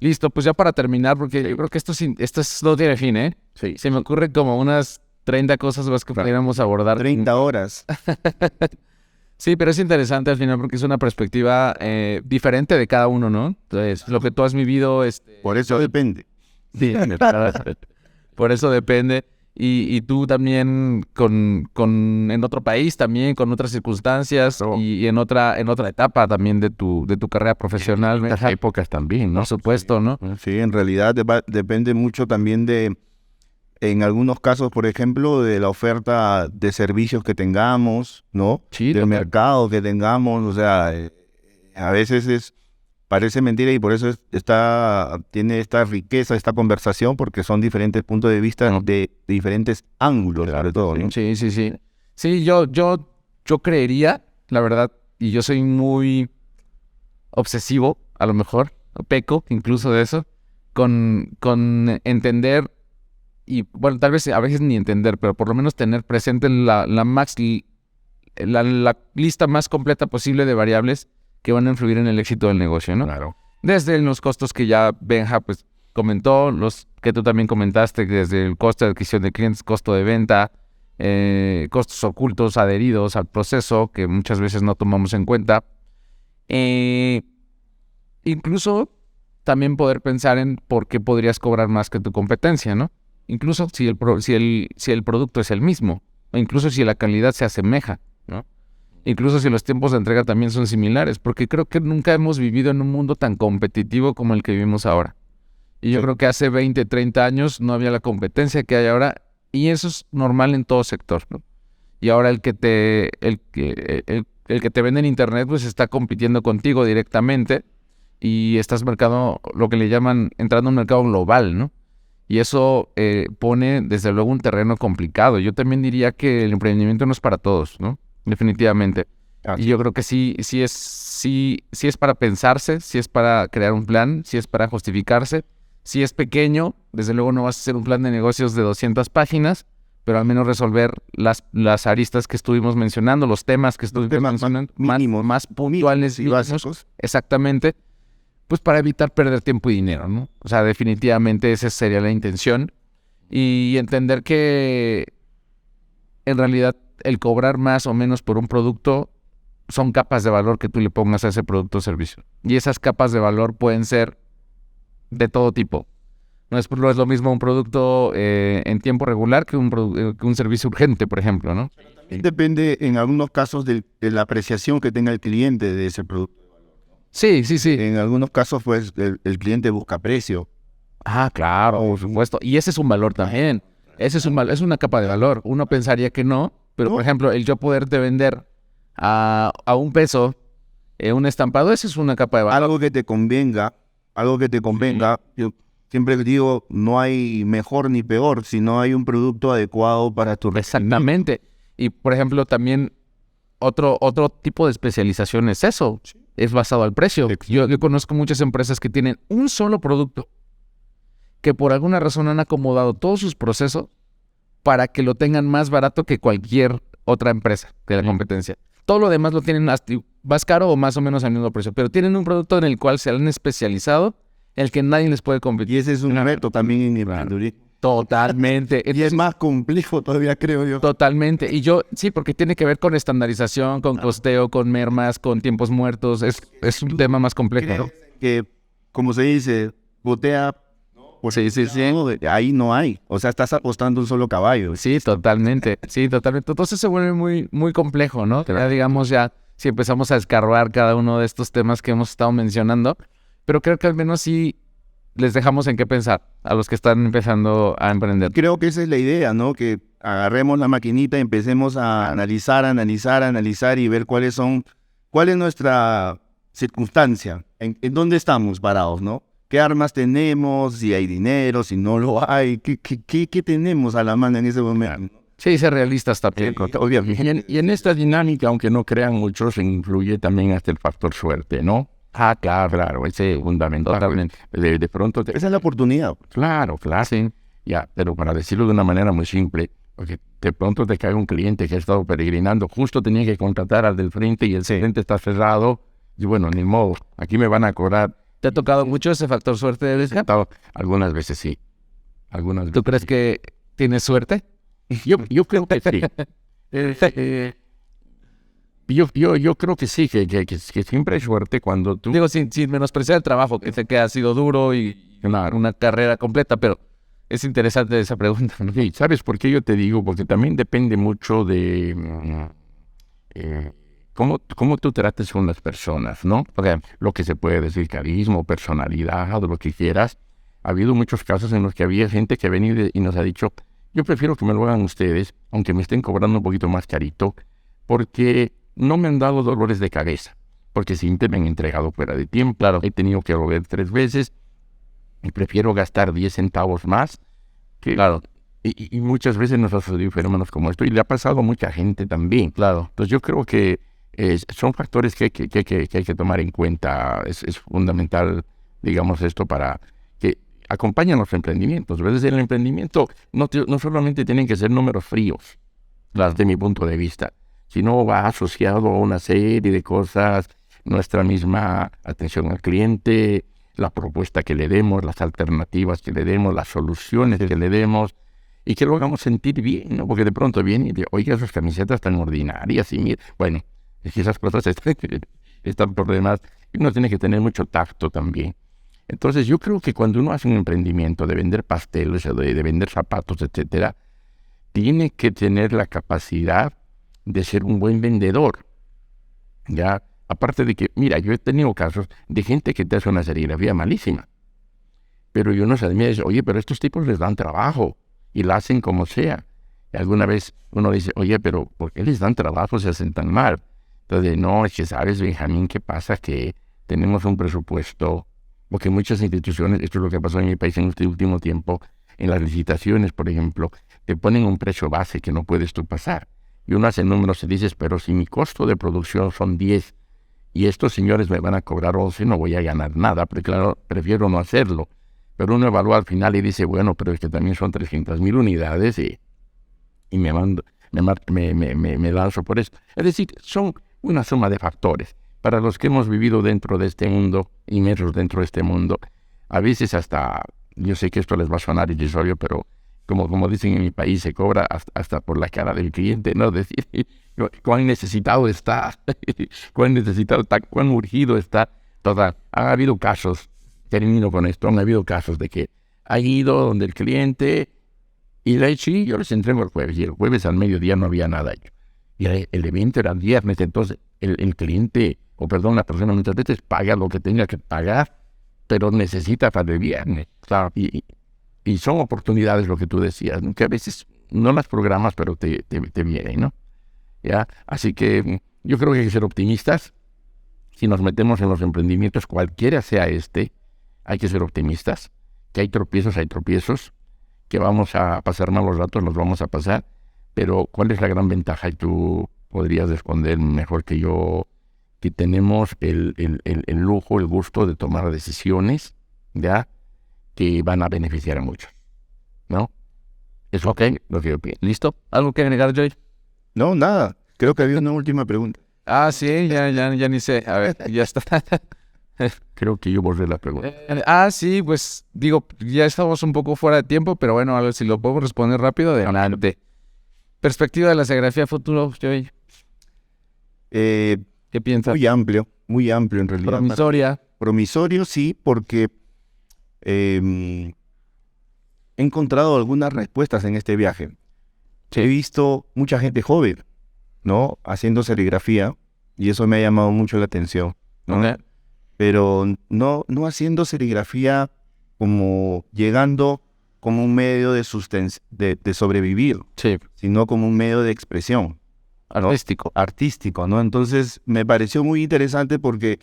Listo, pues ya para terminar, porque yo creo que esto no tiene fin, ¿eh? Sí. Se me ocurren como unas 30 cosas más que pudiéramos abordar. 30 horas. Sí, pero es interesante al final porque es una perspectiva diferente de cada uno, ¿no? Entonces, lo que tú has vivido, Por eso depende. sí, por eso depende. Y tú también en otro país, también con otras circunstancias y en otra etapa también de tu carrera profesional. En estas épocas también, ¿no? Por supuesto, ¿no? Sí, en realidad depende mucho también en algunos casos, por ejemplo, de la oferta de servicios que tengamos, ¿no? Sí, Del total. mercado que tengamos, o sea, a veces parece mentira y por eso tiene esta riqueza, esta conversación, porque son diferentes puntos de vista de diferentes ángulos, sobre todo, ¿no? Sí. Sí, yo creería, la verdad, y yo soy muy obsesivo, a lo mejor, o peco incluso de eso, con entender, y bueno, tal vez a veces ni entender, pero por lo menos tener presente la lista más completa posible de variables que van a influir en el éxito del negocio, ¿no? Claro. Desde los costos que ya Benja pues comentó, los que tú también comentaste, desde el costo de adquisición de clientes, costo de venta, costos ocultos adheridos al proceso que muchas veces no tomamos en cuenta. Incluso también poder pensar en por qué podrías cobrar más que tu competencia, ¿no? Incluso si el producto es el mismo, o incluso si la calidad se asemeja, ¿no? Incluso si los tiempos de entrega también son similares, porque creo que nunca hemos vivido en un mundo tan competitivo como el que vivimos ahora. Y yo creo que hace 20, 30 años no había la competencia que hay ahora, y eso es normal en todo sector, ¿no? Y ahora el que te vende en internet pues está compitiendo contigo directamente y estás lo que le llaman entrando a un mercado global, ¿no? Y eso pone desde luego un terreno complicado. Yo también diría que el emprendimiento no es para todos, ¿no? Definitivamente. Y yo creo que sí es para pensarse, sí es para crear un plan, sí es para justificarse. Si es pequeño, desde luego no vas a hacer un plan de negocios de 200 páginas, pero al menos resolver las aristas que estuvimos mencionando, los temas que estuvimos mencionando, más puntuales y básicos. Exactamente, pues para evitar perder tiempo y dinero, ¿no? O sea, definitivamente esa sería la intención. Y entender que en realidad el cobrar más o menos por un producto son capas de valor que tú le pongas a ese producto o servicio. Y esas capas de valor pueden ser de todo tipo. No es lo mismo un producto en tiempo regular que un servicio urgente, por ejemplo, ¿no? Depende en algunos casos de la apreciación que tenga el cliente de ese producto. Sí. En algunos casos, pues, el cliente busca precio. Ah, claro, por supuesto. Y ese es un valor también. Es una capa de valor. Uno pensaría que no, pero por ejemplo, el yo poderte vender a $1 un estampado, esa es una capa de valor. Algo que te convenga. Yo siempre digo, no hay mejor ni peor, sino hay un producto adecuado para tu Exactamente. Y por ejemplo, también otro tipo de especialización es eso. Es basado al precio. Yo conozco muchas empresas que tienen un solo producto que por alguna razón han acomodado todos sus procesos para que lo tengan más barato que cualquier otra empresa de la competencia. Todo lo demás lo tienen más caro o más o menos al mismo precio, pero tienen un producto en el cual se han especializado, el que nadie les puede competir. Y ese es un reto también en el emprendedurismo. Totalmente. Y es más complejo todavía, creo yo. Totalmente. Y sí, porque tiene que ver con estandarización, con costeo, con mermas, con tiempos muertos. Es un tema más complejo, ¿no? Que, como se dice, botea... Sí. Ahí no hay. O sea, estás apostando un solo caballo. Sí, totalmente. Entonces se vuelve muy, muy complejo, ¿no? Ya digamos, si empezamos a escarbar cada uno de estos temas que hemos estado mencionando, pero creo que al menos sí les dejamos en qué pensar a los que están empezando a emprender. Creo que esa es la idea, ¿no? Que agarremos la maquinita y empecemos a analizar y ver cuál es nuestra circunstancia, en dónde estamos parados, ¿no? ¿Qué armas tenemos? Si hay dinero, si no lo hay. ¿Qué tenemos a la mano en ese momento? Sí, ser realistas también. Obviamente. Y en esta dinámica, aunque no crean muchos, influye también hasta el factor suerte, ¿no? Ah, claro, ese es fundamental. Totalmente. De pronto... Esa es la oportunidad. Claro. Sí. Ya, pero para decirlo de una manera muy simple, porque de pronto te cae un cliente que ha estado peregrinando, justo tenía que contratar al del frente y el frente está cerrado, y bueno, ni modo, aquí me van a cobrar. ¿Te ha tocado mucho ese factor suerte de Benja? Algunas veces sí. ¿Tú crees que tienes suerte? Yo creo que sí. Yo creo que sí, que siempre hay suerte cuando tú... Digo, sin menospreciar el trabajo, que sé que ha sido duro y una carrera completa, pero es interesante esa pregunta, ¿no? Sí, ¿sabes por qué yo te digo? Porque también depende mucho de... ¿Cómo tú trates con las personas, ¿no? Porque lo que se puede decir, carisma, personalidad, o lo que quieras. Ha habido muchos casos en los que había gente que ha venido y nos ha dicho, yo prefiero que me lo hagan ustedes, aunque me estén cobrando un poquito más carito, porque no me han dado dolores de cabeza, porque siempre me han entregado fuera de tiempo. Claro, he tenido que volver 3 veces y prefiero gastar 10 centavos más. Claro. Y muchas veces nos ha sucedido fenómenos como esto y le ha pasado a mucha gente también. Claro. Entonces yo creo que Son factores que hay que tomar en cuenta. Es fundamental, digamos, esto para que acompañen los emprendimientos. A veces el emprendimiento no solamente tienen que ser números fríos, de mi punto de vista, sino va asociado a una serie de cosas, nuestra misma atención al cliente, la propuesta que le demos, las alternativas que le demos, las soluciones que le demos, y que lo hagamos sentir bien, ¿no? Porque de pronto viene y dice, oiga, esas camisetas tan ordinarias, y mira, bueno, es que esas cosas están por demás, y uno tiene que tener mucho tacto también. Entonces yo creo que cuando uno hace un emprendimiento de vender pasteles, de vender zapatos, etcétera, tiene que tener la capacidad de ser un buen vendedor, ¿ya? Aparte de que, mira, yo he tenido casos de gente que te hace una serigrafía malísima, pero yo no sé, me dice, oye, pero estos tipos les dan trabajo y la hacen como sea. Y alguna vez uno dice, oye, pero ¿por qué les dan trabajo si hacen tan mal? Entonces, no, es que sabes, Benjamín, ¿qué pasa? Que tenemos un presupuesto, porque muchas instituciones, esto es lo que pasó en mi país en este último tiempo, en las licitaciones, por ejemplo, te ponen un precio base que no puedes tú pasar. Y uno hace números y dices, pero si mi costo de producción son 10 y estos señores me van a cobrar 11, no voy a ganar nada, porque claro, prefiero no hacerlo. Pero uno evalúa al final y dice, bueno, pero es que también son 300,000 unidades y me lanzo por eso. Es decir, son una suma de factores. Para los que hemos vivido dentro de este mundo, inmersos dentro de este mundo, a veces hasta, yo sé que esto les va a sonar irrisorio, pero como dicen en mi país, se cobra hasta por la cara del cliente, ¿no? Decir, cuán necesitado está, cuán necesitado está, cuán urgido está. Total, han habido casos, termino con esto, han habido casos de que han ido donde el cliente y le dicho, sí, yo les entrego el jueves, y el jueves al mediodía no había nada hecho. Y el evento era el viernes, entonces el cliente, la persona muchas veces paga lo que tenga que pagar, pero necesita para el viernes. Claro. Y son oportunidades, lo que tú decías, ¿no? Que a veces no las programas, pero te vienen, ¿no? ¿Ya? Así que yo creo que hay que ser optimistas. Si nos metemos en los emprendimientos, cualquiera sea hay que ser optimistas. Que hay tropiezos, que vamos a pasar malos ratos, los vamos a pasar, pero ¿cuál es la gran ventaja? Y tú podrías responder mejor que yo, que tenemos el lujo, el gusto de tomar decisiones, ¿ya?, que van a beneficiar a muchos, ¿no? Es lo que yo pienso. ¿Listo? ¿Algo que agregar, Joy? No, nada. Creo que había una última pregunta. Ah, sí, ya ni sé. A ver, ya está. Creo que yo borré la pregunta. Sí, pues digo, ya estamos un poco fuera de tiempo, pero bueno, a ver si lo podemos responder rápido, adelante. Perspectiva de la serigrafía futuro, Joy. ¿Qué piensas? Muy amplio en realidad. Promisoria. Promisorio, sí, porque he encontrado algunas respuestas en este viaje. He visto mucha gente joven, ¿no?, haciendo serigrafía, y eso me ha llamado mucho la atención, ¿no? Okay. Pero no haciendo serigrafía como llegando como un medio de sobrevivir, Sí. sino como un medio de expresión. Artístico, ¿no? Entonces me pareció muy interesante porque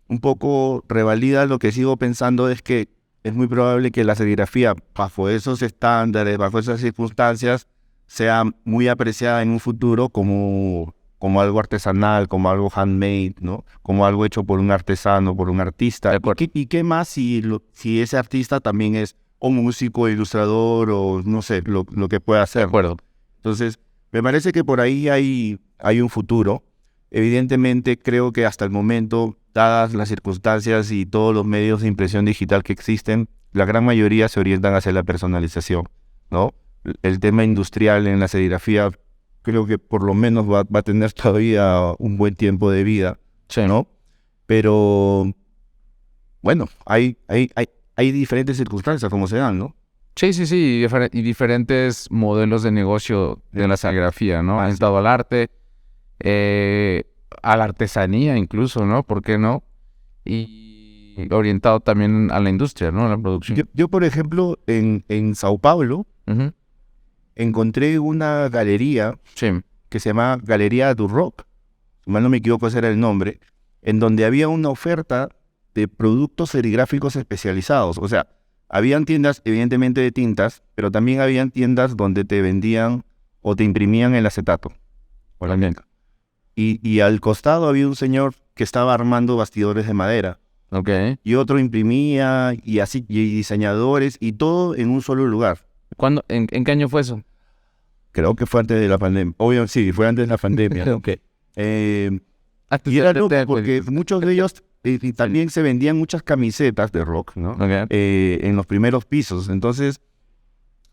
un poco revalida lo que sigo pensando, es que es muy probable que la serigrafía, bajo esos estándares, bajo esas circunstancias, sea muy apreciada en un futuro como algo artesanal, como algo handmade, ¿no? Como algo hecho por un artesano, por un artista. ¿Y qué más si ese artista también es o músico, ilustrador, o no sé, lo que pueda hacer? De acuerdo. Entonces, me parece que por ahí hay un futuro. Evidentemente, creo que hasta el momento, dadas las circunstancias y todos los medios de impresión digital que existen, la gran mayoría se orientan hacia la personalización, ¿no? El tema industrial en la serigrafía creo que por lo menos va a tener todavía un buen tiempo de vida, sí, ¿no? Pero, bueno, hay diferentes circunstancias como se dan, ¿no? Sí, y diferentes modelos de negocio de la serigrafía, ¿no? Han estado al arte, a la artesanía incluso, ¿no? ¿Por qué no? Y orientado también a la industria, ¿no? A la producción. Yo por ejemplo, en Sao Paulo, Uh-huh. encontré una galería que se llama Galería du Rock, si mal no me equivoco ese era el nombre, en donde había una oferta de productos serigráficos especializados. O sea, habían tiendas evidentemente de tintas, pero también habían tiendas donde te vendían o te imprimían el acetato. y al costado había un señor que estaba armando bastidores de madera. Ok. Y otro imprimía, y así, y diseñadores, y todo en un solo lugar. ¿Cuándo, en qué año fue eso? Creo que fue antes de la pandemia. Obvio, sí, fue antes de la pandemia. Ok. Y era loco porque muchos de ellos, y también se vendían muchas camisetas de rock, ¿no? Ok. En los primeros pisos. Entonces,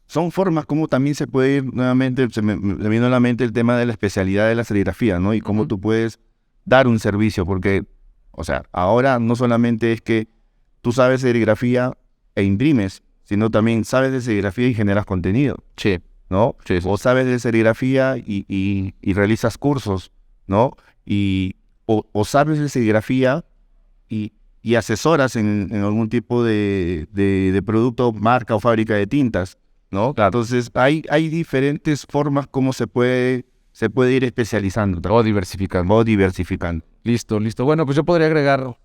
son formas como también se puede ir, nuevamente, me vino a la mente el tema de la especialidad de la serigrafía, ¿no? Y cómo tú puedes dar un servicio, porque, o sea, ahora no solamente es que tú sabes serigrafía e imprimes, sino también sabes de serigrafía y generas contenido, Sí. ¿no? Sí, sí. O sabes de serigrafía y realizas cursos, ¿no? O sabes de serigrafía y asesoras en algún tipo de producto, marca o fábrica de tintas, ¿no? Claro. Entonces, hay diferentes formas como se puede ir especializando O diversificando. o diversificando. Listo. Bueno, pues yo podría agregar,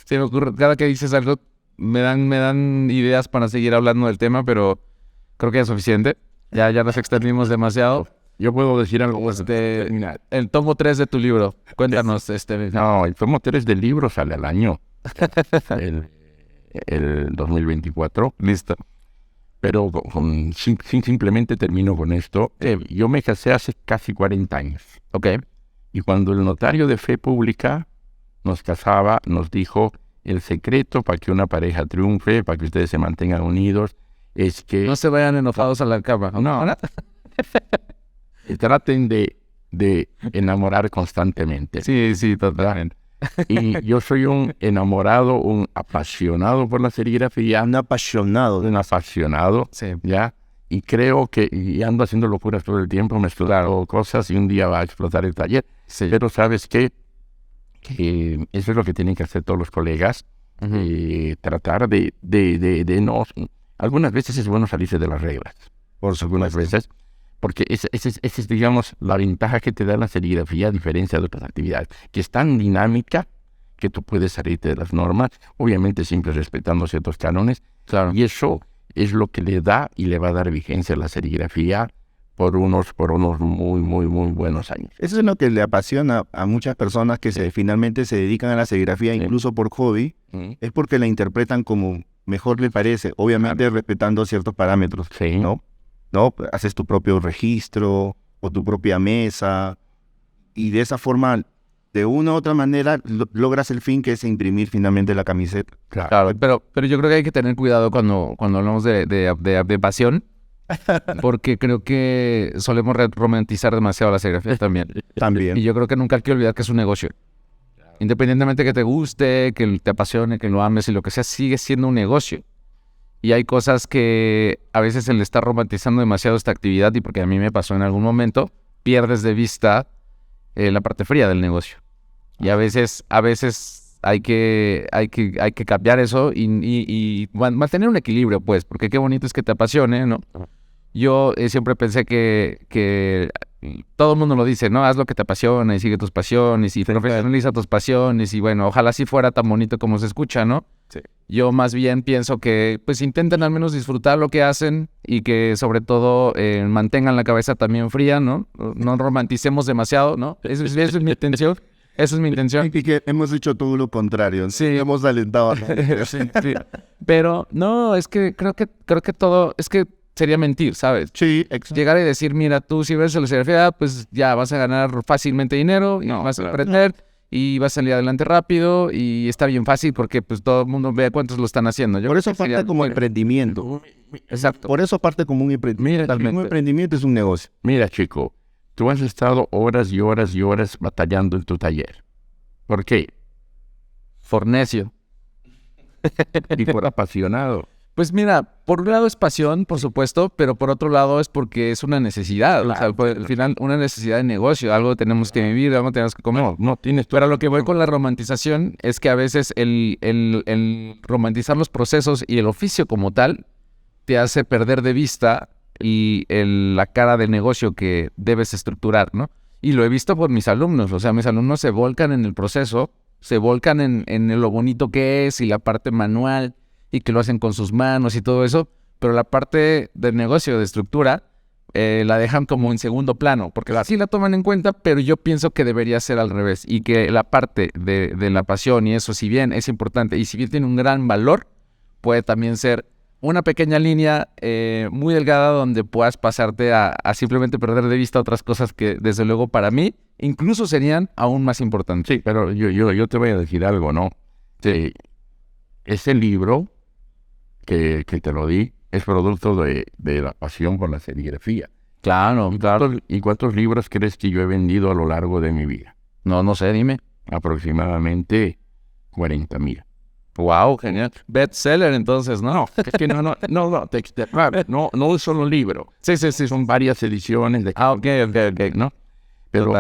se me ocurre, cada que dices algo, me dan ideas para seguir hablando del tema, pero creo que ya es suficiente. Ya nos extendimos demasiado. Yo puedo decir algo. El tomo 3 de tu libro. Cuéntanos, No, el tomo 3 del libro sale al año. el 2024. Listo. Pero simplemente termino con esto. Yo me casé hace casi 40 años. Ok. Y cuando el notario de fe pública nos casaba, nos dijo, el secreto para que una pareja triunfe, para que ustedes se mantengan unidos, es que... No se vayan enojados a la cama. No. Traten de enamorar constantemente. Sí, totalmente. Y yo soy un enamorado, un apasionado por la serigrafía. Un apasionado. Sí. ¿Ya? Y creo que, y ando haciendo locuras todo el tiempo, me estudiando cosas y un día va a explotar el taller. Sí. Pero ¿sabes qué? Que eso es lo que tienen que hacer todos los colegas. Tratar de no... Algunas veces es bueno salirse de las reglas. Algunas veces. Porque esa es, digamos, la ventaja que te da la serigrafía a diferencia de otras actividades, que es tan dinámica que tú puedes salirte de las normas, obviamente siempre respetando ciertos cánones. Claro. Y eso es lo que le da y le va a dar vigencia a la serigrafía por unos muy, muy, muy buenos años. Eso es lo que le apasiona a muchas personas que finalmente se dedican a la serigrafía, incluso por hobby, es porque la interpretan como mejor le parece, obviamente respetando ciertos parámetros, ¿no? ¿No? Haces tu propio registro o tu propia mesa y de esa forma, de una u otra manera, logras el fin que es imprimir finalmente la camiseta. Claro, pero yo creo que hay que tener cuidado cuando hablamos de pasión, porque creo que solemos romantizar demasiado la serigrafía también. Y yo creo que nunca hay que olvidar que es un negocio. Independientemente que te guste, que te apasione, que lo ames y lo que sea, sigue siendo un negocio. Y hay cosas que a veces se le está romantizando demasiado esta actividad y porque a mí me pasó en algún momento, pierdes de vista la parte fría del negocio. Y a veces hay que cambiar eso y mantener un equilibrio, pues, porque qué bonito es que te apasione, ¿no? Yo siempre pensé que todo el mundo lo dice, ¿no? Haz lo que te apasiona y sigue tus pasiones y profesionaliza tus pasiones y bueno, ojalá sí fuera tan bonito como se escucha, ¿no? Sí. Yo más bien pienso que pues intenten al menos disfrutar lo que hacen y que sobre todo mantengan la cabeza también fría, ¿no? No romanticemos demasiado, ¿no? Eso es mi intención. Esa es mi intención. Y que hemos dicho todo lo contrario, ¿no? Sí. Hemos alentado. Sí. Pero no, es que creo que todo, es que sería mentir, ¿sabes? Sí, exacto. Llegar y decir, mira, tú si ves la serigrafía, pues ya vas a ganar fácilmente dinero, y vas a aprender y vas a salir adelante rápido y está bien fácil porque pues todo el mundo ve cuántos lo están haciendo. Por eso parte como emprendimiento. Exacto. Por eso parte como un emprendimiento. Mira, Un emprendimiento es un negocio. Mira, chico, tú has estado horas y horas y horas batallando en tu taller. ¿Por qué? Por necio. Y por apasionado. Pues mira, por un lado es pasión, por supuesto, pero por otro lado es porque es una necesidad. Claro. O sea, al final, una necesidad de negocio. Algo tenemos que vivir, algo tenemos que comer. No tienes... Pero a lo que voy con la romantización es que a veces el romantizar los procesos y el oficio como tal te hace perder de vista la cara del negocio que debes estructurar, ¿no? Y lo he visto por mis alumnos. O sea, mis alumnos se volcan en el proceso, se volcan en lo bonito que es y la parte manual, y que lo hacen con sus manos y todo eso, pero la parte del negocio, de estructura, la dejan como en segundo plano, porque sí la toman en cuenta, pero yo pienso que debería ser al revés, y que la parte de la pasión y eso, si bien es importante y si bien tiene un gran valor, puede también ser una pequeña línea muy delgada donde puedas pasarte a simplemente perder de vista otras cosas que desde luego para mí incluso serían aún más importantes. Sí, pero yo te voy a decir algo, ¿no? Ese libro que te lo di es producto de la pasión por la serigrafía. Claro. ¿Y cuántos libros crees que yo he vendido a lo largo de mi vida? No sé, dime. Aproximadamente 40,000. Wow, genial. Bestseller entonces, ¿no? No, es que no es solo un libro. Sí. Son varias ediciones de... Ok, ¿no? Pero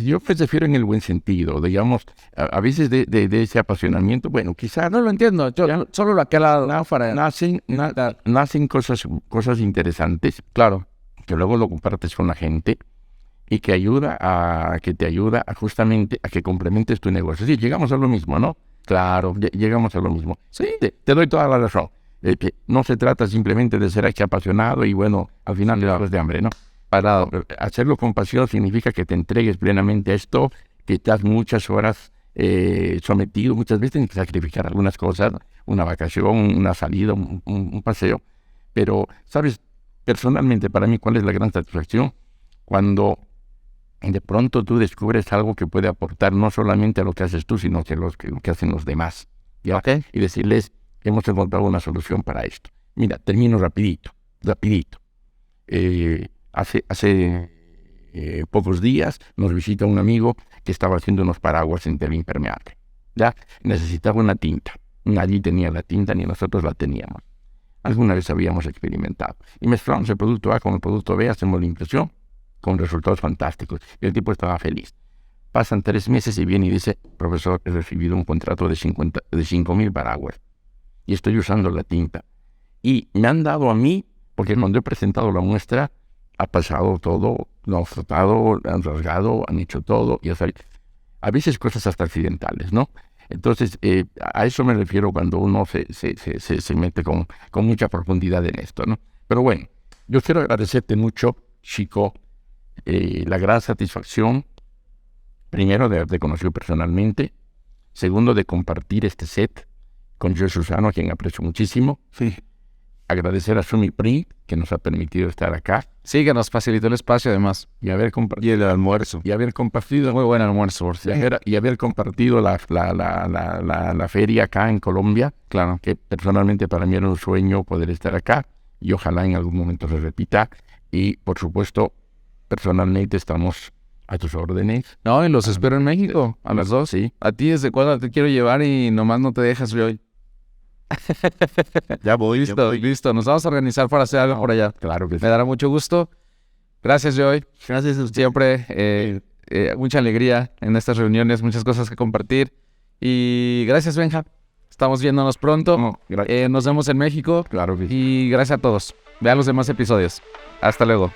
yo prefiero en el buen sentido, digamos, a veces de ese apasionamiento, bueno, quizás... No lo entiendo, yo solo lo que nacen cosas interesantes, claro, que luego lo compartes con la gente y que te ayuda justamente a que complementes tu negocio. Sí, llegamos a lo mismo, ¿no? Claro, llegamos a lo mismo. Sí, te doy toda la razón. Que no se trata simplemente de ser aquí apasionado y bueno, al final le das de hambre, ¿no? Para hacerlo con pasión significa que te entregues plenamente a esto, que estás muchas horas sometido, muchas veces tienes que sacrificar algunas cosas, una vacación, una salida, un paseo. Pero, ¿sabes? Personalmente, para mí, ¿cuál es la gran satisfacción? Cuando de pronto tú descubres algo que puede aportar no solamente a lo que haces tú, sino que lo que hacen los demás. ¿Ya? Okay. Y decirles, hemos encontrado una solución para esto. Mira, termino rapidito. Hace pocos días nos visita un amigo que estaba haciendo unos paraguas en tela impermeable. ¿Ya? Necesitaba una tinta. Nadie tenía la tinta ni nosotros la teníamos. Alguna vez habíamos experimentado. Y mezclamos el producto A con el producto B, hacemos la impresión con resultados fantásticos. Y el tipo estaba feliz. Pasan 3 meses y viene y dice, profesor, he recibido un contrato de 5,000 paraguas. Y estoy usando la tinta. Y me han dado a mí, porque cuando he presentado la muestra, ha pasado todo, lo han frotado, han rasgado, han hecho todo. Y a veces cosas hasta accidentales, ¿no? Entonces, a eso me refiero cuando uno se mete con mucha profundidad en esto, ¿no? Pero bueno, yo quiero agradecerte mucho, Chico, la gran satisfacción, primero, de haberte conocido personalmente, segundo, de compartir este set con Joe Susano, a quien aprecio muchísimo. Sí. Agradecer a Sumi Print, que nos ha permitido estar acá. Sí, que nos facilitó el espacio, además. Y haber compartido... Y el almuerzo. Y haber compartido... Muy buen almuerzo. Sí. Y haber compartido la feria acá en Colombia. Claro. Que personalmente para mí era un sueño poder estar acá. Y ojalá en algún momento se repita. Y, por supuesto, personalmente estamos a tus órdenes. No, y los espero en México, a los dos. Sí. A ti desde cuándo te quiero llevar y nomás no te dejas, Joy. Ya voy. Listo. Nos vamos a organizar para hacer algo por allá. Claro que sí. Me dará mucho gusto. Gracias, Joy. Gracias a usted. Siempre mucha alegría en estas reuniones, muchas cosas que compartir. Y gracias, Benja. Estamos viéndonos pronto. Nos vemos en México. Claro que sí. Y gracias a todos. Vean los demás episodios. Hasta luego.